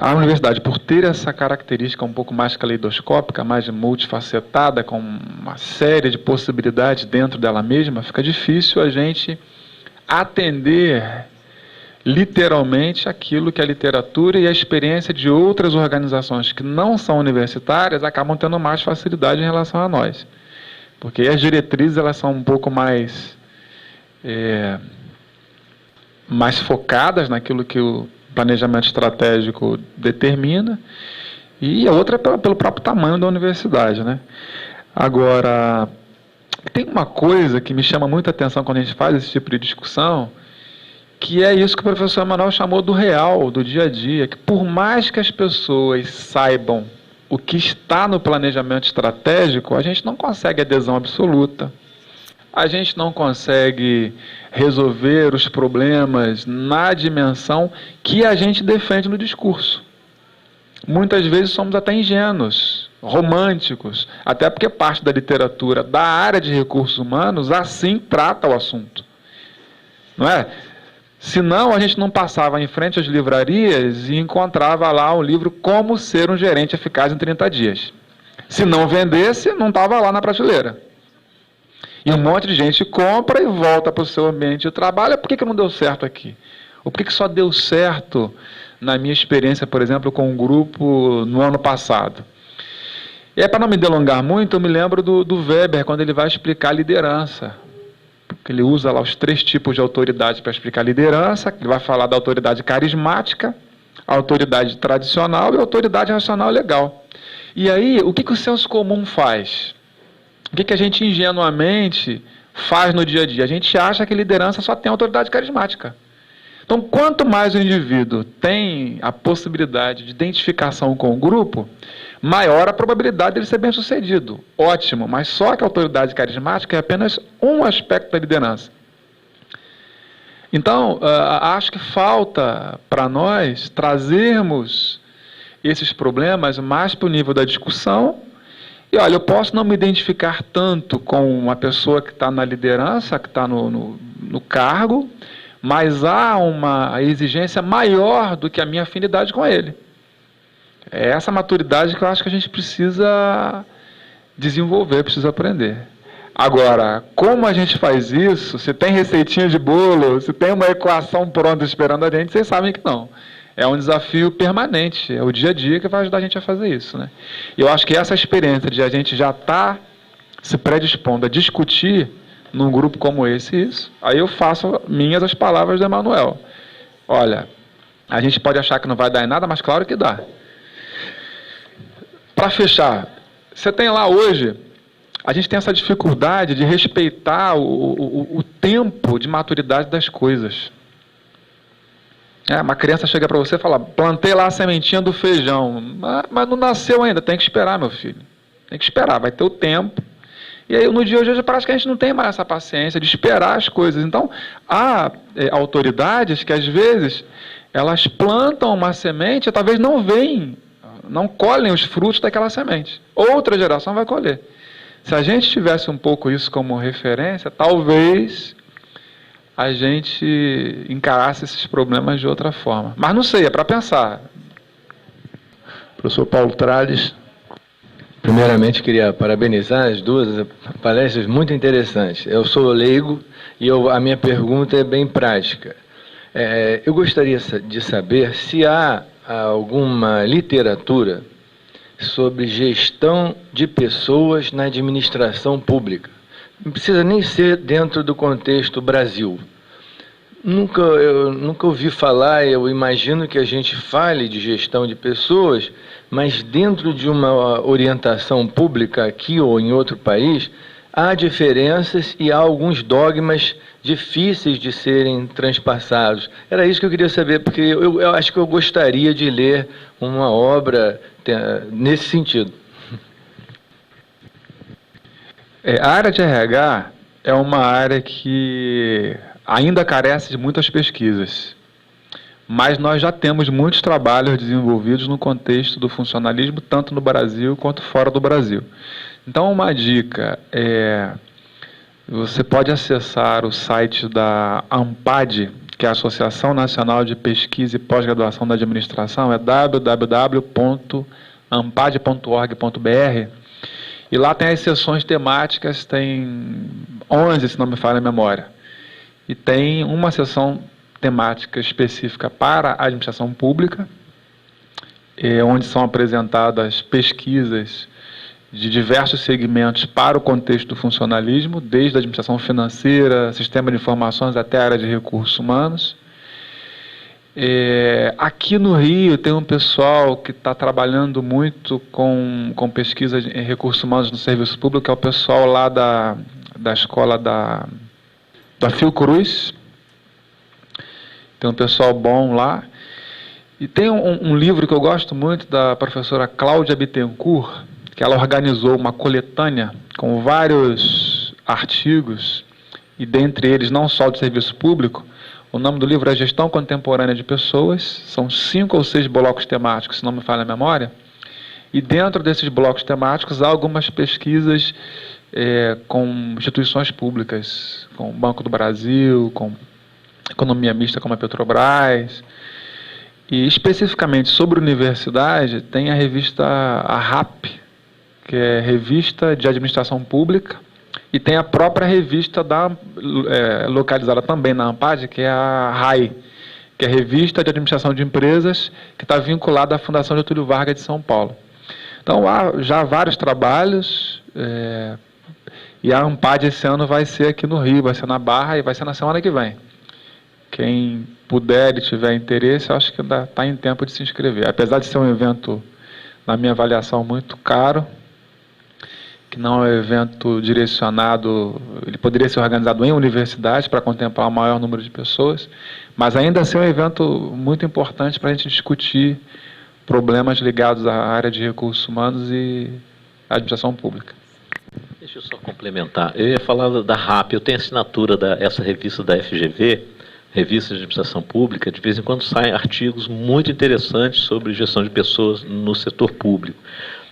a universidade, por ter essa característica um pouco mais caleidoscópica, mais multifacetada, com uma série de possibilidades dentro dela mesma, fica difícil a gente atender literalmente aquilo que a literatura e a experiência de outras organizações que não são universitárias acabam tendo mais facilidade em relação a nós. Porque as diretrizes, elas são um pouco mais focadas naquilo que o planejamento estratégico determina, e a outra é pelo próprio tamanho da universidade, né? Agora, tem uma coisa que me chama muita atenção quando a gente faz esse tipo de discussão, que é isso que o professor Emanuel chamou do real, do dia a dia, que por mais que as pessoas saibam o que está no planejamento estratégico, a gente não consegue adesão absoluta. A gente não consegue resolver os problemas na dimensão que a gente defende no discurso. Muitas vezes somos até ingênuos, românticos, até porque parte da literatura da área de recursos humanos assim trata o assunto. Não é? Senão a gente não passava em frente às livrarias e encontrava lá um livro Como Ser um Gerente Eficaz em 30 Dias. Se não vendesse, não estava lá na prateleira. E um monte de gente compra e volta para o seu ambiente de trabalho. Por que não deu certo aqui? Ou por que só deu certo na minha experiência, por exemplo, com um grupo no ano passado? E para não me delongar muito, eu me lembro do Weber, quando ele vai explicar liderança. Porque ele usa lá os 3 tipos de autoridade para explicar liderança. Ele vai falar da autoridade carismática, a autoridade tradicional e a autoridade racional legal. E aí, o que o senso comum faz? O que a gente ingenuamente faz no dia a dia? A gente acha que liderança só tem autoridade carismática. Então, quanto mais o indivíduo tem a possibilidade de identificação com o grupo, maior a probabilidade dele ser bem-sucedido. Ótimo, mas só que a autoridade carismática é apenas um aspecto da liderança. Então, acho que falta para nós trazermos esses problemas mais para o nível da discussão. E olha, eu posso não me identificar tanto com uma pessoa que está na liderança, que está no cargo, mas há uma exigência maior do que a minha afinidade com ele. É essa maturidade que eu acho que a gente precisa desenvolver, precisa aprender. Agora, como a gente faz isso? Se tem receitinha de bolo, se tem uma equação pronta esperando a gente, vocês sabem que não. É um desafio permanente, é o dia a dia que vai ajudar a gente a fazer isso, né? E eu acho que essa experiência de a gente já estar se predispondo a discutir num grupo como esse, isso, aí eu faço minhas as palavras do Emanuel. Olha, a gente pode achar que não vai dar em nada, mas claro que dá. Para fechar, você tem lá hoje, a gente tem essa dificuldade de respeitar o tempo de maturidade das coisas. Uma criança chega para você e fala, plantei lá a sementinha do feijão, mas não nasceu ainda, tem que esperar, meu filho. Tem que esperar, vai ter o tempo. E aí, no dia de hoje, parece que a gente não tem mais essa paciência de esperar as coisas. Então, há autoridades que, às vezes, elas plantam uma semente e talvez não colhem os frutos daquela semente. Outra geração vai colher. Se a gente tivesse um pouco isso como referência, talvez a gente encarasse esses problemas de outra forma. Mas não sei, é para pensar. Professor Paulo Tralles. Primeiramente, queria parabenizar as duas palestras muito interessantes. Eu sou leigo e a minha pergunta é bem prática. Eu gostaria de saber se há alguma literatura sobre gestão de pessoas na administração pública. Não precisa nem ser dentro do contexto Brasil. Eu nunca ouvi falar, eu imagino que a gente fale de gestão de pessoas, mas dentro de uma orientação pública aqui ou em outro país, há diferenças e há alguns dogmas difíceis de serem transpassados. Era isso que eu queria saber, porque eu acho que eu gostaria de ler uma obra nesse sentido. A área de RH é uma área que ainda carece de muitas pesquisas, mas nós já temos muitos trabalhos desenvolvidos no contexto do funcionalismo, tanto no Brasil quanto fora do Brasil. Então, uma dica você pode acessar o site da ANPAD, que é a Associação Nacional de Pesquisa e Pós-Graduação da Administração, é www.ampad.org.br, e lá tem as seções temáticas, tem 11, se não me falha a memória, e tem uma seção temática específica para a administração pública, onde são apresentadas pesquisas de diversos segmentos para o contexto do funcionalismo, desde a administração financeira, sistema de informações até a área de recursos humanos. Aqui no Rio tem um pessoal que está trabalhando muito com pesquisa em recursos humanos no serviço público, que é o pessoal lá da escola da Fiocruz. Tem um pessoal bom lá. E tem um livro que eu gosto muito da professora Cláudia Bittencourt, que ela organizou uma coletânea com vários artigos, e dentre eles não só do serviço público. O nome do livro é Gestão Contemporânea de Pessoas, são 5 ou 6 blocos temáticos, se não me falha a memória, e dentro desses blocos temáticos há algumas pesquisas com instituições públicas, com o Banco do Brasil, com economia mista como a Petrobras, e especificamente sobre universidade tem a revista RAP, que é Revista de Administração Pública, e tem a própria revista localizada também na ANPAD, que é a RAI, que é a Revista de Administração de Empresas, que está vinculada à Fundação Getúlio Vargas de São Paulo. Então, há já vários trabalhos, e a ANPAD esse ano vai ser aqui no Rio, vai ser na Barra, e vai ser na semana que vem. Quem puder e tiver interesse, eu acho que ainda está em tempo de se inscrever. Apesar de ser um evento, na minha avaliação, muito caro, que não é um evento direcionado, ele poderia ser organizado em universidades para contemplar o maior número de pessoas, mas ainda assim é um evento muito importante para a gente discutir problemas ligados à área de recursos humanos e administração pública. Deixa eu só complementar. Eu ia falar da RAP, eu tenho assinatura dessa revista da FGV, Revista de Administração Pública, de vez em quando saem artigos muito interessantes sobre gestão de pessoas no setor público.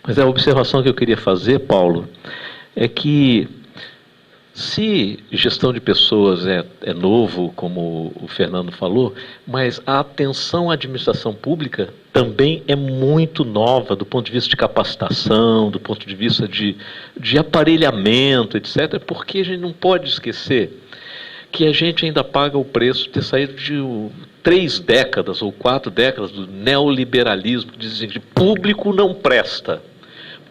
Mas a observação que eu queria fazer, Paulo, é que se gestão de pessoas é novo, como o Fernando falou, mas a atenção à administração pública também é muito nova do ponto de vista de capacitação, do ponto de vista de aparelhamento, etc., porque a gente não pode esquecer que a gente ainda paga o preço de ter saído de 3 décadas ou 4 décadas do neoliberalismo, que dizem que público não presta.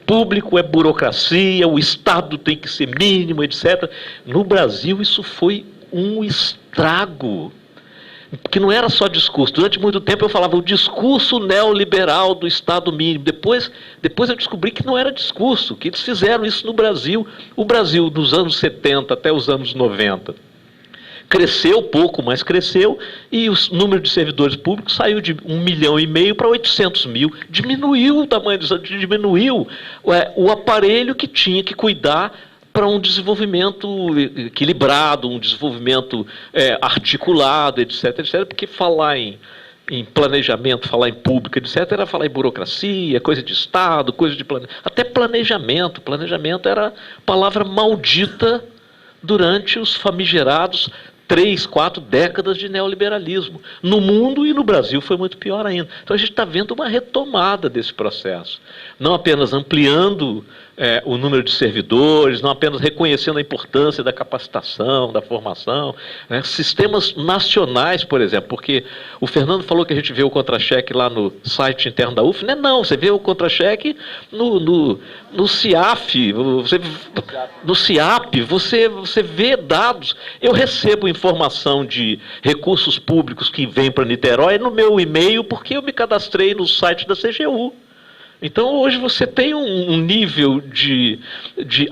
Público é burocracia, o Estado tem que ser mínimo, etc. No Brasil, isso foi um estrago, que não era só discurso. Durante muito tempo eu falava o discurso neoliberal do Estado mínimo. Depois eu descobri que não era discurso, que eles fizeram isso no Brasil. O Brasil, dos anos 70 até os anos 90, cresceu pouco, mas cresceu, e o número de servidores públicos saiu de 1,5 milhão para 800 mil. Diminuiu o tamanho, diminuiu o aparelho que tinha que cuidar para um desenvolvimento equilibrado, um desenvolvimento articulado, etc., etc., porque falar em planejamento, falar em público, etc., era falar em burocracia, coisa de Estado, coisa de planejamento. Até planejamento. Planejamento era palavra maldita durante os famigerados 3, 4 décadas de neoliberalismo. No mundo e no Brasil foi muito pior ainda. Então a gente está vendo uma retomada desse processo. Não apenas ampliando o número de servidores, não apenas reconhecendo a importância da capacitação, da formação, né? Sistemas nacionais, por exemplo, porque o Fernando falou que a gente vê o contra-cheque lá no site interno da UF, não, você vê o contra-cheque no CIAF, no CIAP, você vê dados. Eu recebo informação de recursos públicos que vêm para Niterói no meu e-mail porque eu me cadastrei no site da CGU. Então, hoje você tem um nível de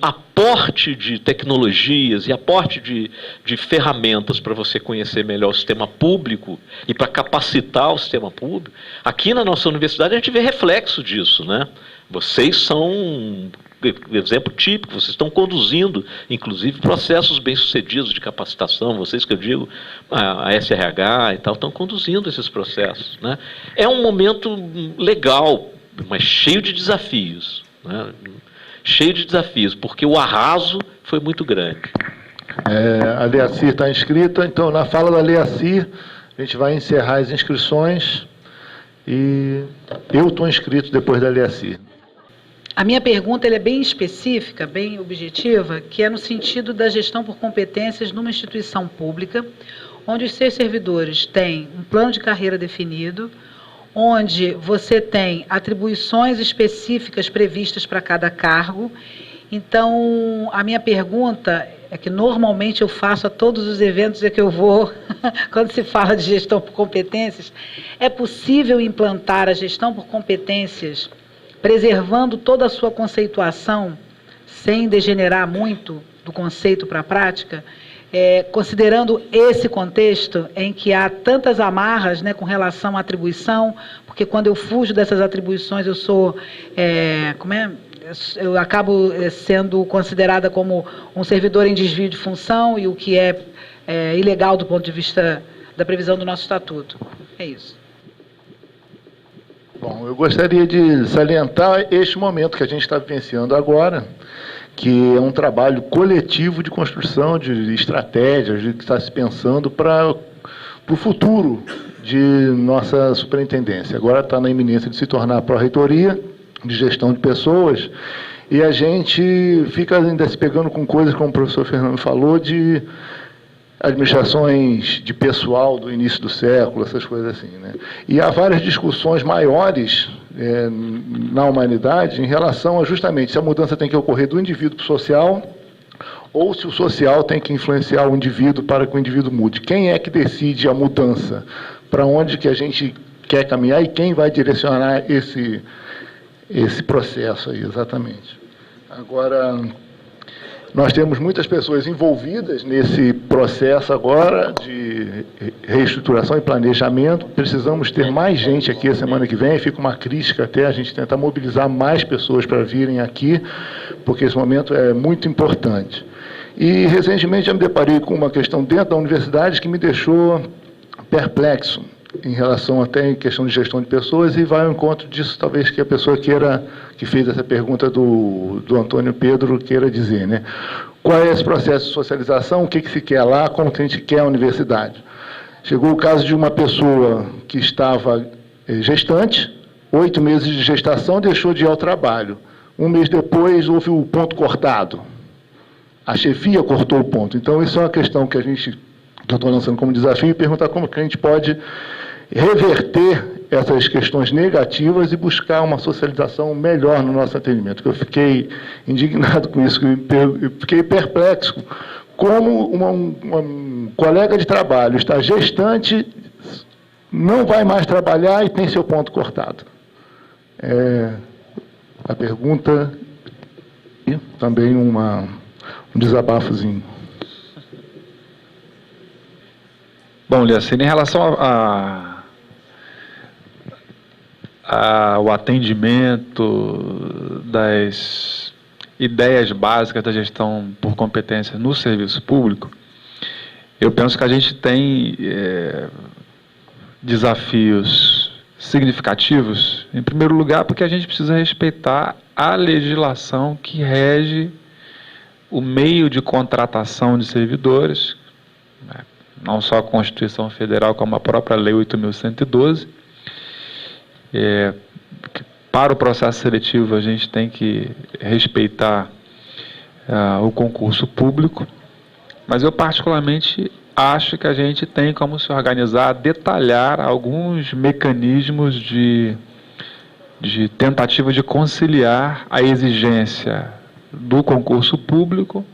aporte de tecnologias e aporte de ferramentas para você conhecer melhor o sistema público e para capacitar o sistema público. Aqui na nossa universidade a gente vê reflexo disso, né? Vocês são um exemplo típico, vocês estão conduzindo, inclusive, processos bem-sucedidos de capacitação, vocês que eu digo, a SRH e tal, estão conduzindo esses processos, né? É um momento legal, mas cheio de desafios, né? Cheio de desafios, porque o arraso foi muito grande. A Leacir está inscrita, então na fala da Leacir a gente vai encerrar as inscrições e eu estou inscrito depois da Leacir. A minha pergunta ela é bem específica, bem objetiva, que é no sentido da gestão por competências numa instituição pública, onde os seus servidores têm um plano de carreira definido, onde você tem atribuições específicas previstas para cada cargo. Então, a minha pergunta é que normalmente eu faço a todos os eventos que eu vou, quando se fala de gestão por competências, é possível implantar a gestão por competências preservando toda a sua conceituação, sem degenerar muito do conceito para a prática, considerando esse contexto em que há tantas amarras, né, com relação à atribuição, porque quando eu fujo dessas atribuições eu sou, eu acabo sendo considerada como um servidor em desvio de função, e o que é ilegal do ponto de vista da previsão do nosso estatuto. É isso. Bom, eu gostaria de salientar este momento que a gente está vivenciando agora, que é um trabalho coletivo de construção de estratégias, de que está se pensando para o futuro de nossa superintendência. Agora está na iminência de se tornar a pró-reitoria de gestão de pessoas, e a gente fica ainda se pegando com coisas, como o professor Fernando falou, de administrações de pessoal do início do século, essas coisas assim, né? E há várias discussões maiores na humanidade em relação a justamente se a mudança tem que ocorrer do indivíduo para o social, ou se o social tem que influenciar o indivíduo para que o indivíduo mude. Quem é que decide a mudança? Para onde que a gente quer caminhar e quem vai direcionar esse processo aí, exatamente? Agora, nós temos muitas pessoas envolvidas nesse processo agora de reestruturação e planejamento. Precisamos ter mais gente aqui a semana que vem. Fica uma crítica até a gente tentar mobilizar mais pessoas para virem aqui, porque esse momento é muito importante. E, recentemente, eu me deparei com uma questão dentro da universidade que me deixou perplexo em relação até em questão de gestão de pessoas, e vai ao encontro disso, talvez, que a pessoa que fez essa pergunta do Antônio Pedro queira dizer, né? Qual é esse processo de socialização, o que se quer lá, como que a gente quer a universidade? Chegou o caso de uma pessoa que estava gestante, 8 meses de gestação, deixou de ir ao trabalho. 1 mês depois, houve o ponto cortado. A chefia cortou o ponto. Então, isso é uma questão que eu estou lançando como desafio, e perguntar como que a gente pode reverter essas questões negativas e buscar uma socialização melhor no nosso atendimento. Eu fiquei indignado com isso, eu fiquei perplexo. Como um colega de trabalho está gestante, não vai mais trabalhar e tem seu ponto cortado. A pergunta e também um desabafozinho. Bom, Liacine, em relação ao atendimento das ideias básicas da gestão por competência no serviço público, eu penso que a gente tem desafios significativos, em primeiro lugar, porque a gente precisa respeitar a legislação que rege o meio de contratação de servidores, né? Não só a Constituição Federal, como a própria Lei 8.112. Para o processo seletivo, a gente tem que respeitar o concurso público, mas eu particularmente acho que a gente tem como se organizar, detalhar alguns mecanismos de tentativa de conciliar a exigência do concurso público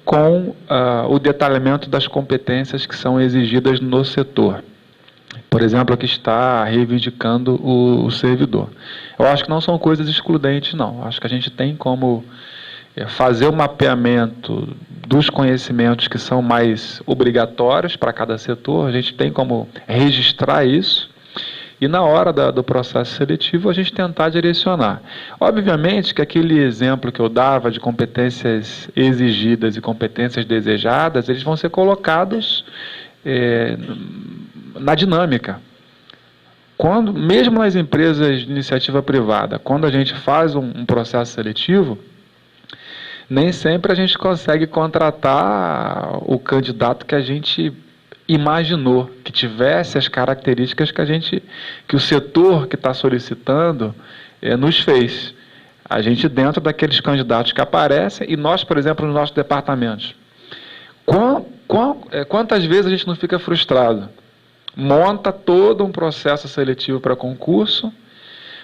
com o detalhamento das competências que são exigidas no setor. Por exemplo, aqui está reivindicando o servidor. Eu acho que não são coisas excludentes, não. Eu acho que a gente tem como fazer o mapeamento dos conhecimentos que são mais obrigatórios para cada setor, a gente tem como registrar isso, e na hora do processo seletivo a gente tentar direcionar. Obviamente que aquele exemplo que eu dava de competências exigidas e competências desejadas, eles vão ser colocados na dinâmica. Mesmo nas empresas de iniciativa privada, quando a gente faz um processo seletivo, nem sempre a gente consegue contratar o candidato que a gente imaginou, que tivesse as características que o setor que está solicitando nos fez. A gente, dentro daqueles candidatos que aparecem, e nós, por exemplo, nos nossos departamentos, quantas vezes a gente não fica frustrado? Monta todo um processo seletivo para concurso.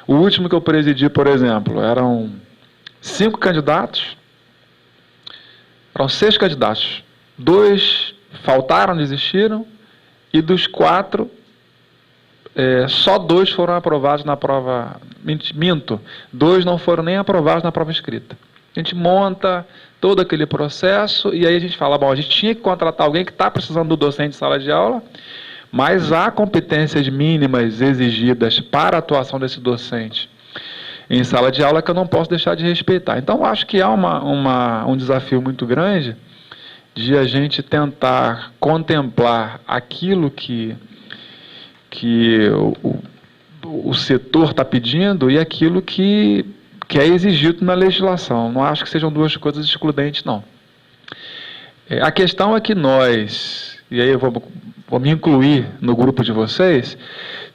O último que eu presidi, por exemplo, eram 5 candidatos, eram 6 candidatos, 2 faltaram, desistiram, e dos 4, só 2 foram aprovados na prova, 2 não foram nem aprovados na prova escrita. A gente monta todo aquele processo, e aí a gente fala, bom, a gente tinha que contratar alguém que está precisando do docente de sala de aula, mas há competências mínimas exigidas para a atuação desse docente em sala de aula que eu não posso deixar de respeitar. Então, acho que há um desafio muito grande de a gente tentar contemplar aquilo que o setor está pedindo e aquilo que é exigido na legislação. Não acho que sejam duas coisas excludentes, não. A questão é que nós, e aí eu vou me incluir no grupo de vocês,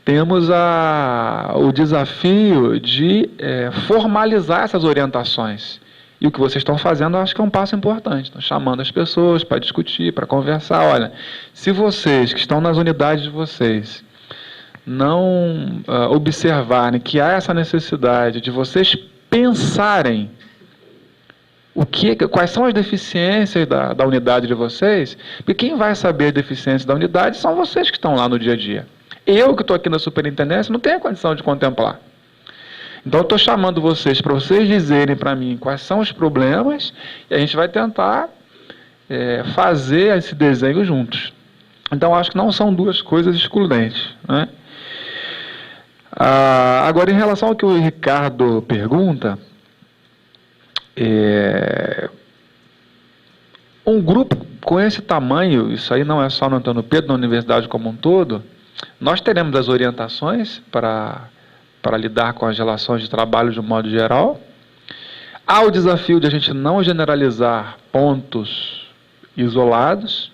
temos o desafio de formalizar essas orientações. E o que vocês estão fazendo, eu acho que é um passo importante. Estão chamando as pessoas para discutir, para conversar. Olha, se vocês que estão nas unidades de vocês não observarem que há essa necessidade de vocês pensarem quais são as deficiências da unidade de vocês, porque quem vai saber as deficiências da unidade são vocês que estão lá no dia a dia. Eu, que estou aqui na superintendência, não tenho a condição de contemplar. Então, eu estou chamando vocês para vocês dizerem para mim quais são os problemas e a gente vai tentar fazer esse desenho juntos. Então, acho que não são duas coisas excludentes, né? Agora, em relação ao que o Ricardo pergunta, um grupo com esse tamanho, isso aí não é só no Antônio Pedro, na universidade como um todo, nós teremos as orientações para lidar com as relações de trabalho de um modo geral. Há o desafio de a gente não generalizar pontos isolados.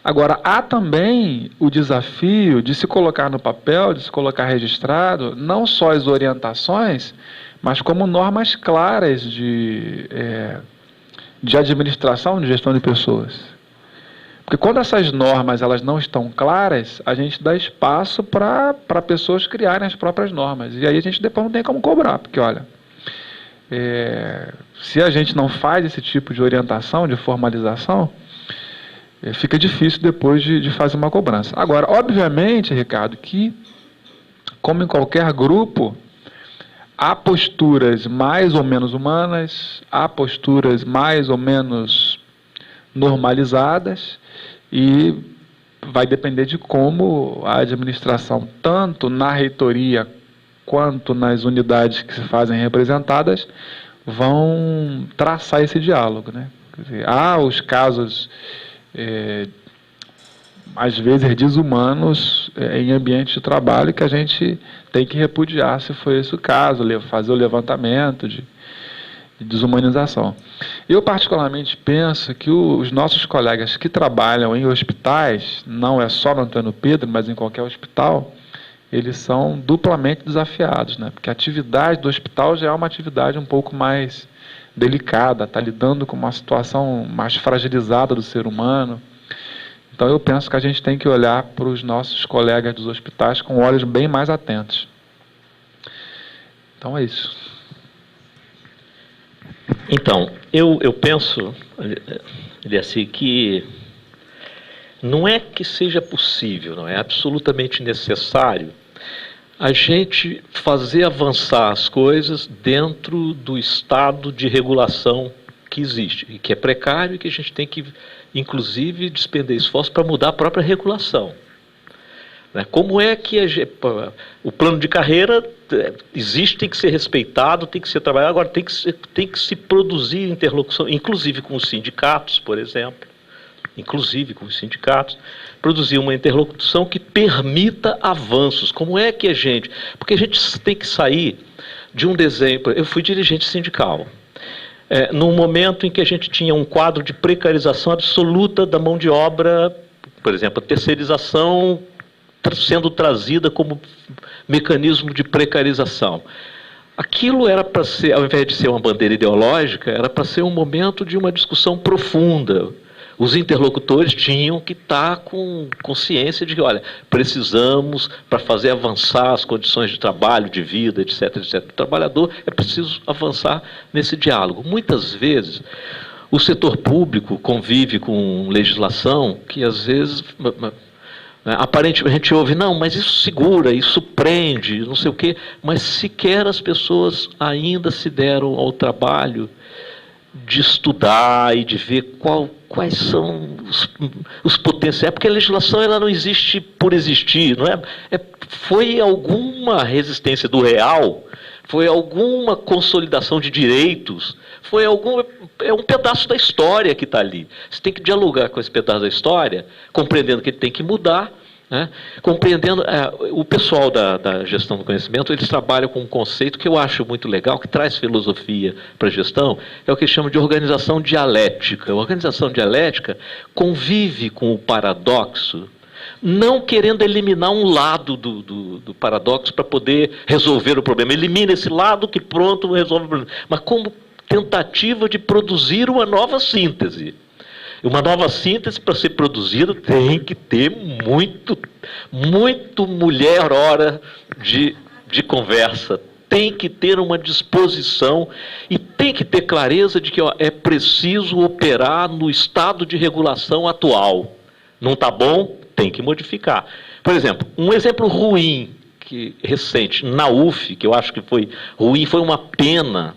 Agora, há também o desafio de se colocar no papel, de se colocar registrado, não só as orientações, mas como normas claras de administração, de gestão de pessoas. Porque quando essas normas elas não estão claras, a gente dá espaço para pessoas criarem as próprias normas. E aí a gente depois não tem como cobrar, porque, olha, se a gente não faz esse tipo de orientação, de formalização, fica difícil depois de fazer uma cobrança. Agora, obviamente, Ricardo, que, como em qualquer grupo, há posturas mais ou menos humanas, há posturas mais ou menos normalizadas, e vai depender de como a administração, tanto na reitoria quanto nas unidades que se fazem representadas, vão traçar esse diálogo, né? Quer dizer, há os casos, às vezes, desumanos em ambiente de trabalho que a gente tem que repudiar, se for esse o caso, fazer o levantamento de desumanização. Eu, particularmente, penso que os nossos colegas que trabalham em hospitais, não é só no Antônio Pedro, mas em qualquer hospital, eles são duplamente desafiados, né? Porque a atividade do hospital já é uma atividade um pouco mais delicada, está lidando com uma situação mais fragilizada do ser humano. Então, eu penso que a gente tem que olhar para os nossos colegas dos hospitais com olhos bem mais atentos. Então, é isso. Então, eu penso, assim, que não é que seja possível, não é absolutamente necessário a gente fazer avançar as coisas dentro do estado de regulação que existe, e que é precário e que a gente tem que, inclusive, despender esforço para mudar a própria regulação. Como é que o plano de carreira existe, tem que ser respeitado, tem que ser trabalhado, agora tem que se produzir interlocução, inclusive com os sindicatos, por exemplo, produzir uma interlocução que permita avanços. Como é que porque a gente tem que sair de um desenho. Eu fui dirigente sindical, num momento em que a gente tinha um quadro de precarização absoluta da mão de obra, por exemplo, a terceirização sendo trazida como mecanismo de precarização. Aquilo era para ser, ao invés de ser uma bandeira ideológica, era para ser um momento de uma discussão profunda. Os interlocutores tinham que estar com consciência de que, olha, precisamos, para fazer avançar as condições de trabalho, de vida, etc., etc., o trabalhador, é preciso avançar nesse diálogo. Muitas vezes, o setor público convive com legislação que, às vezes, aparentemente a gente ouve, não, mas isso segura, isso prende, não sei o quê, mas sequer as pessoas ainda se deram ao trabalho de estudar e de ver quais são os potenciais, porque a legislação ela não existe por existir, não é? Foi alguma resistência do real, foi alguma consolidação de direitos, é um pedaço da história que está ali. Você tem que dialogar com esse pedaço da história, compreendendo que ele tem que mudar, né? Compreendendo, o pessoal da gestão do conhecimento, eles trabalham com um conceito que eu acho muito legal, que traz filosofia para a gestão, é o que chama de organização dialética. A organização dialética convive com o paradoxo, não querendo eliminar um lado do paradoxo para poder resolver o problema. Elimina esse lado que pronto resolve o problema, mas como tentativa de produzir uma nova síntese. Uma nova síntese, para ser produzida, tem que ter muito mulher hora de conversa, tem que ter uma disposição e tem que ter clareza de que é preciso operar no estado de regulação atual. Não está bom? Tem que modificar. Por exemplo, um exemplo ruim que recente, na UF, que eu acho que foi ruim, foi uma pena.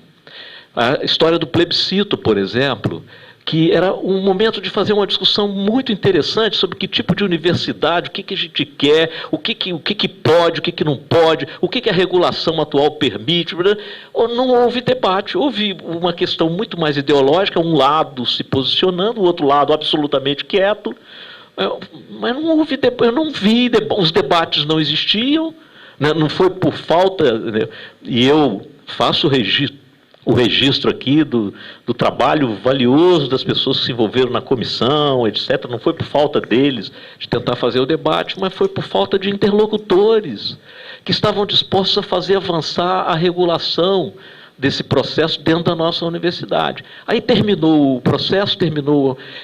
A história do plebiscito, por exemplo, que era um momento de fazer uma discussão muito interessante sobre que tipo de universidade, o que a gente quer, o que pode, o que não pode, o que a regulação atual permite. Não houve debate, houve uma questão muito mais ideológica, um lado se posicionando, o outro lado absolutamente quieto, mas não houve debate, eu não vi, os debates não existiam, né? Não foi por falta, né? E eu faço o registro aqui do trabalho valioso das pessoas que se envolveram na comissão, etc. Não foi por falta deles de tentar fazer o debate, mas foi por falta de interlocutores que estavam dispostos a fazer avançar a regulação desse processo dentro da nossa universidade. Aí terminou o processo,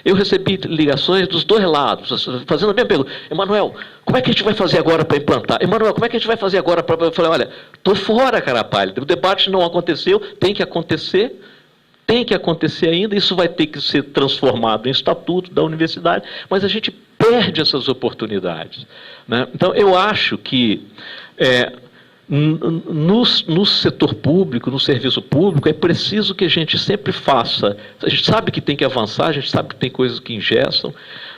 eu recebi ligações dos dois lados, fazendo a mesma pergunta: Emanuel, como é que a gente vai fazer agora para implantar? Emanuel, como é que a gente vai fazer agora para... Eu falei: olha, estou fora, cara pálida, o debate não aconteceu, tem que acontecer ainda, isso vai ter que ser transformado em estatuto da universidade, mas a gente perde essas oportunidades, né? Então, eu acho que no setor público, no serviço público, é preciso que a gente sempre faça. A gente sabe que tem que avançar, a gente sabe que tem coisas que engessam.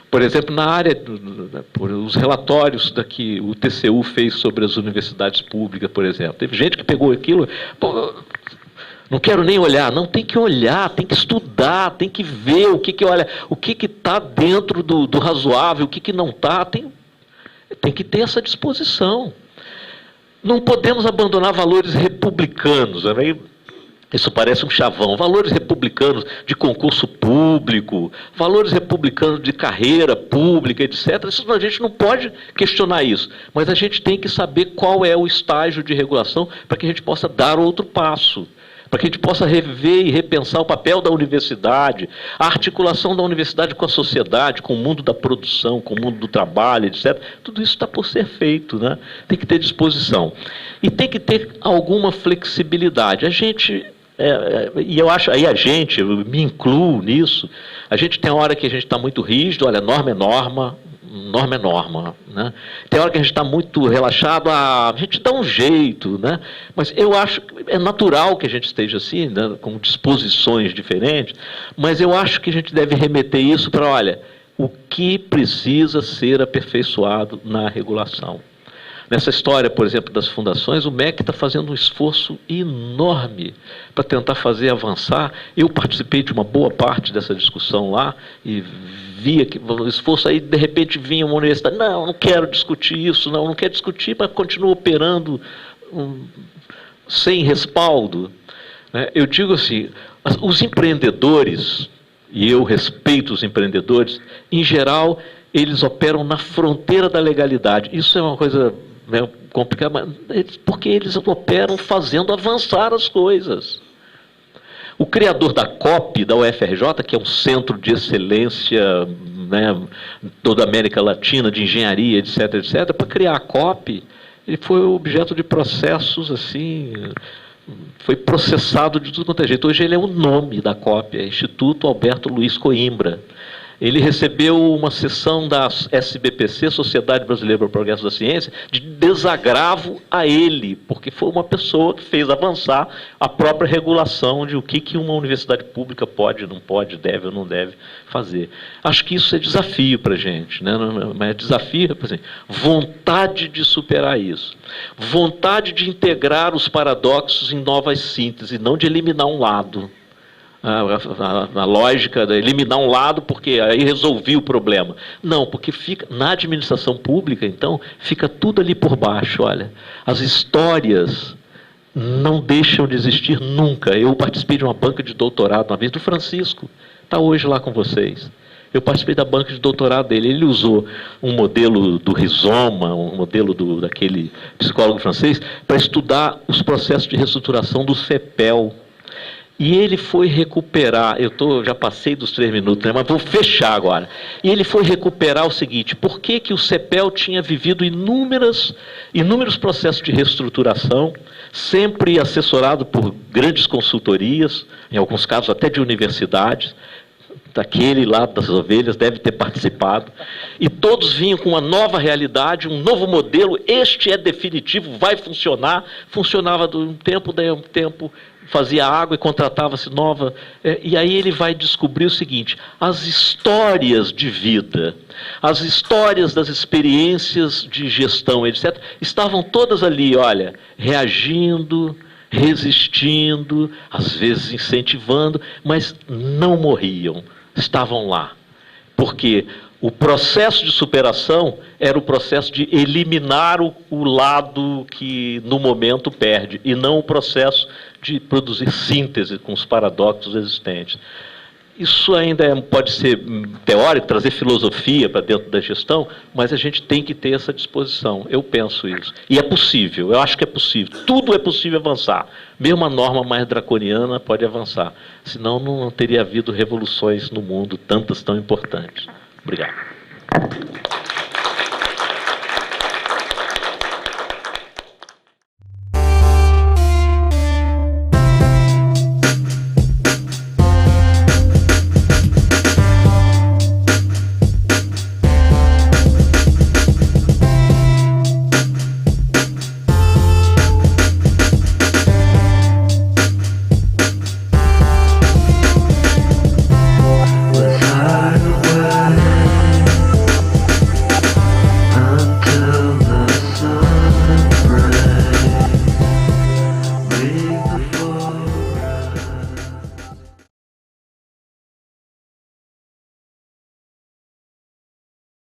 Por exemplo, na área, os relatórios que o TCU fez sobre as universidades públicas, por exemplo. Teve gente que pegou aquilo, não quero nem olhar. Não, tem que olhar, tem que estudar, tem que ver o que está dentro do razoável, o que não está. Tem que ter essa disposição. Não podemos abandonar valores republicanos. Isso parece um chavão. Valores republicanos de concurso público, valores republicanos de carreira pública, etc. A gente não pode questionar isso. Mas a gente tem que saber qual é o estágio de regulação para que a gente possa dar outro passo, para que a gente possa rever e repensar o papel da universidade, a articulação da universidade com a sociedade, com o mundo da produção, com o mundo do trabalho, etc. Tudo isso está por ser feito, né? Tem que ter disposição. E tem que ter alguma flexibilidade. A gente, e eu acho, aí eu me incluo nisso, a gente tem hora que a gente está muito rígido, olha, norma é norma, né? Tem hora que a gente está muito relaxado, a gente dá um jeito, né? Mas eu acho que é natural que a gente esteja assim, né? Com disposições diferentes, mas eu acho que a gente deve remeter isso para, olha, o que precisa ser aperfeiçoado na regulação. Nessa história, por exemplo, das fundações, o MEC está fazendo um esforço enorme para tentar fazer avançar. Eu participei de uma boa parte dessa discussão lá e via que o esforço, aí de repente vinha uma universidade: não quero discutir isso, não quero discutir, mas continua operando sem respaldo. Eu digo assim, os empreendedores, e eu respeito os empreendedores, em geral, eles operam na fronteira da legalidade. Isso é uma coisa complicada, porque eles operam fazendo avançar as coisas. O criador da COP, da UFRJ, que é um centro de excelência, né, toda a América Latina, de engenharia, etc., para criar a COP, ele foi objeto de processos, assim, foi processado de tudo quanto é jeito. Hoje ele é o nome da COP, é Instituto Alberto Luiz Coimbra. Ele recebeu uma sessão da SBPC, Sociedade Brasileira para o Progresso da Ciência, de desagravo a ele, porque foi uma pessoa que fez avançar a própria regulação de o que uma universidade pública pode, não pode, deve ou não deve fazer. Acho que isso é desafio para a gente, né? Mas é desafio, por exemplo, vontade de superar isso, vontade de integrar os paradoxos em novas sínteses, não de eliminar um lado. A lógica de eliminar um lado porque aí resolvi o problema. Não, porque fica na administração pública, então, fica tudo ali por baixo. Olha, as histórias não deixam de existir nunca. Eu participei de uma banca de doutorado uma vez do Francisco, está hoje lá com vocês. Eu participei da banca de doutorado dele. Ele usou um modelo do Rizoma, um modelo daquele psicólogo francês, para estudar os processos de reestruturação do CEPEL. E ele foi recuperar, já passei dos 3 minutos, né, mas vou fechar agora. E ele foi recuperar o seguinte: por que o CEPEL tinha vivido inúmeros processos de reestruturação, sempre assessorado por grandes consultorias, em alguns casos até de universidades, daquele lado das ovelhas, deve ter participado, e todos vinham com uma nova realidade, um novo modelo, este é definitivo, vai funcionar. Funcionava de um tempo, daí a um tempo fazia água e contratava-se nova. E aí ele vai descobrir o seguinte: as histórias de vida, as histórias das experiências de gestão, etc., estavam todas ali, olha, reagindo, resistindo, às vezes incentivando, mas não morriam, estavam lá. Porque o processo de superação era o processo de eliminar o lado que no momento perde, e não o processo de produzir síntese com os paradoxos existentes. Isso ainda pode ser teórico, trazer filosofia para dentro da gestão, mas a gente tem que ter essa disposição. Eu penso isso. E é possível, eu acho que é possível. Tudo é possível avançar. Mesmo a norma mais draconiana pode avançar. Senão não teria havido revoluções no mundo, tantas tão importantes. Obrigado.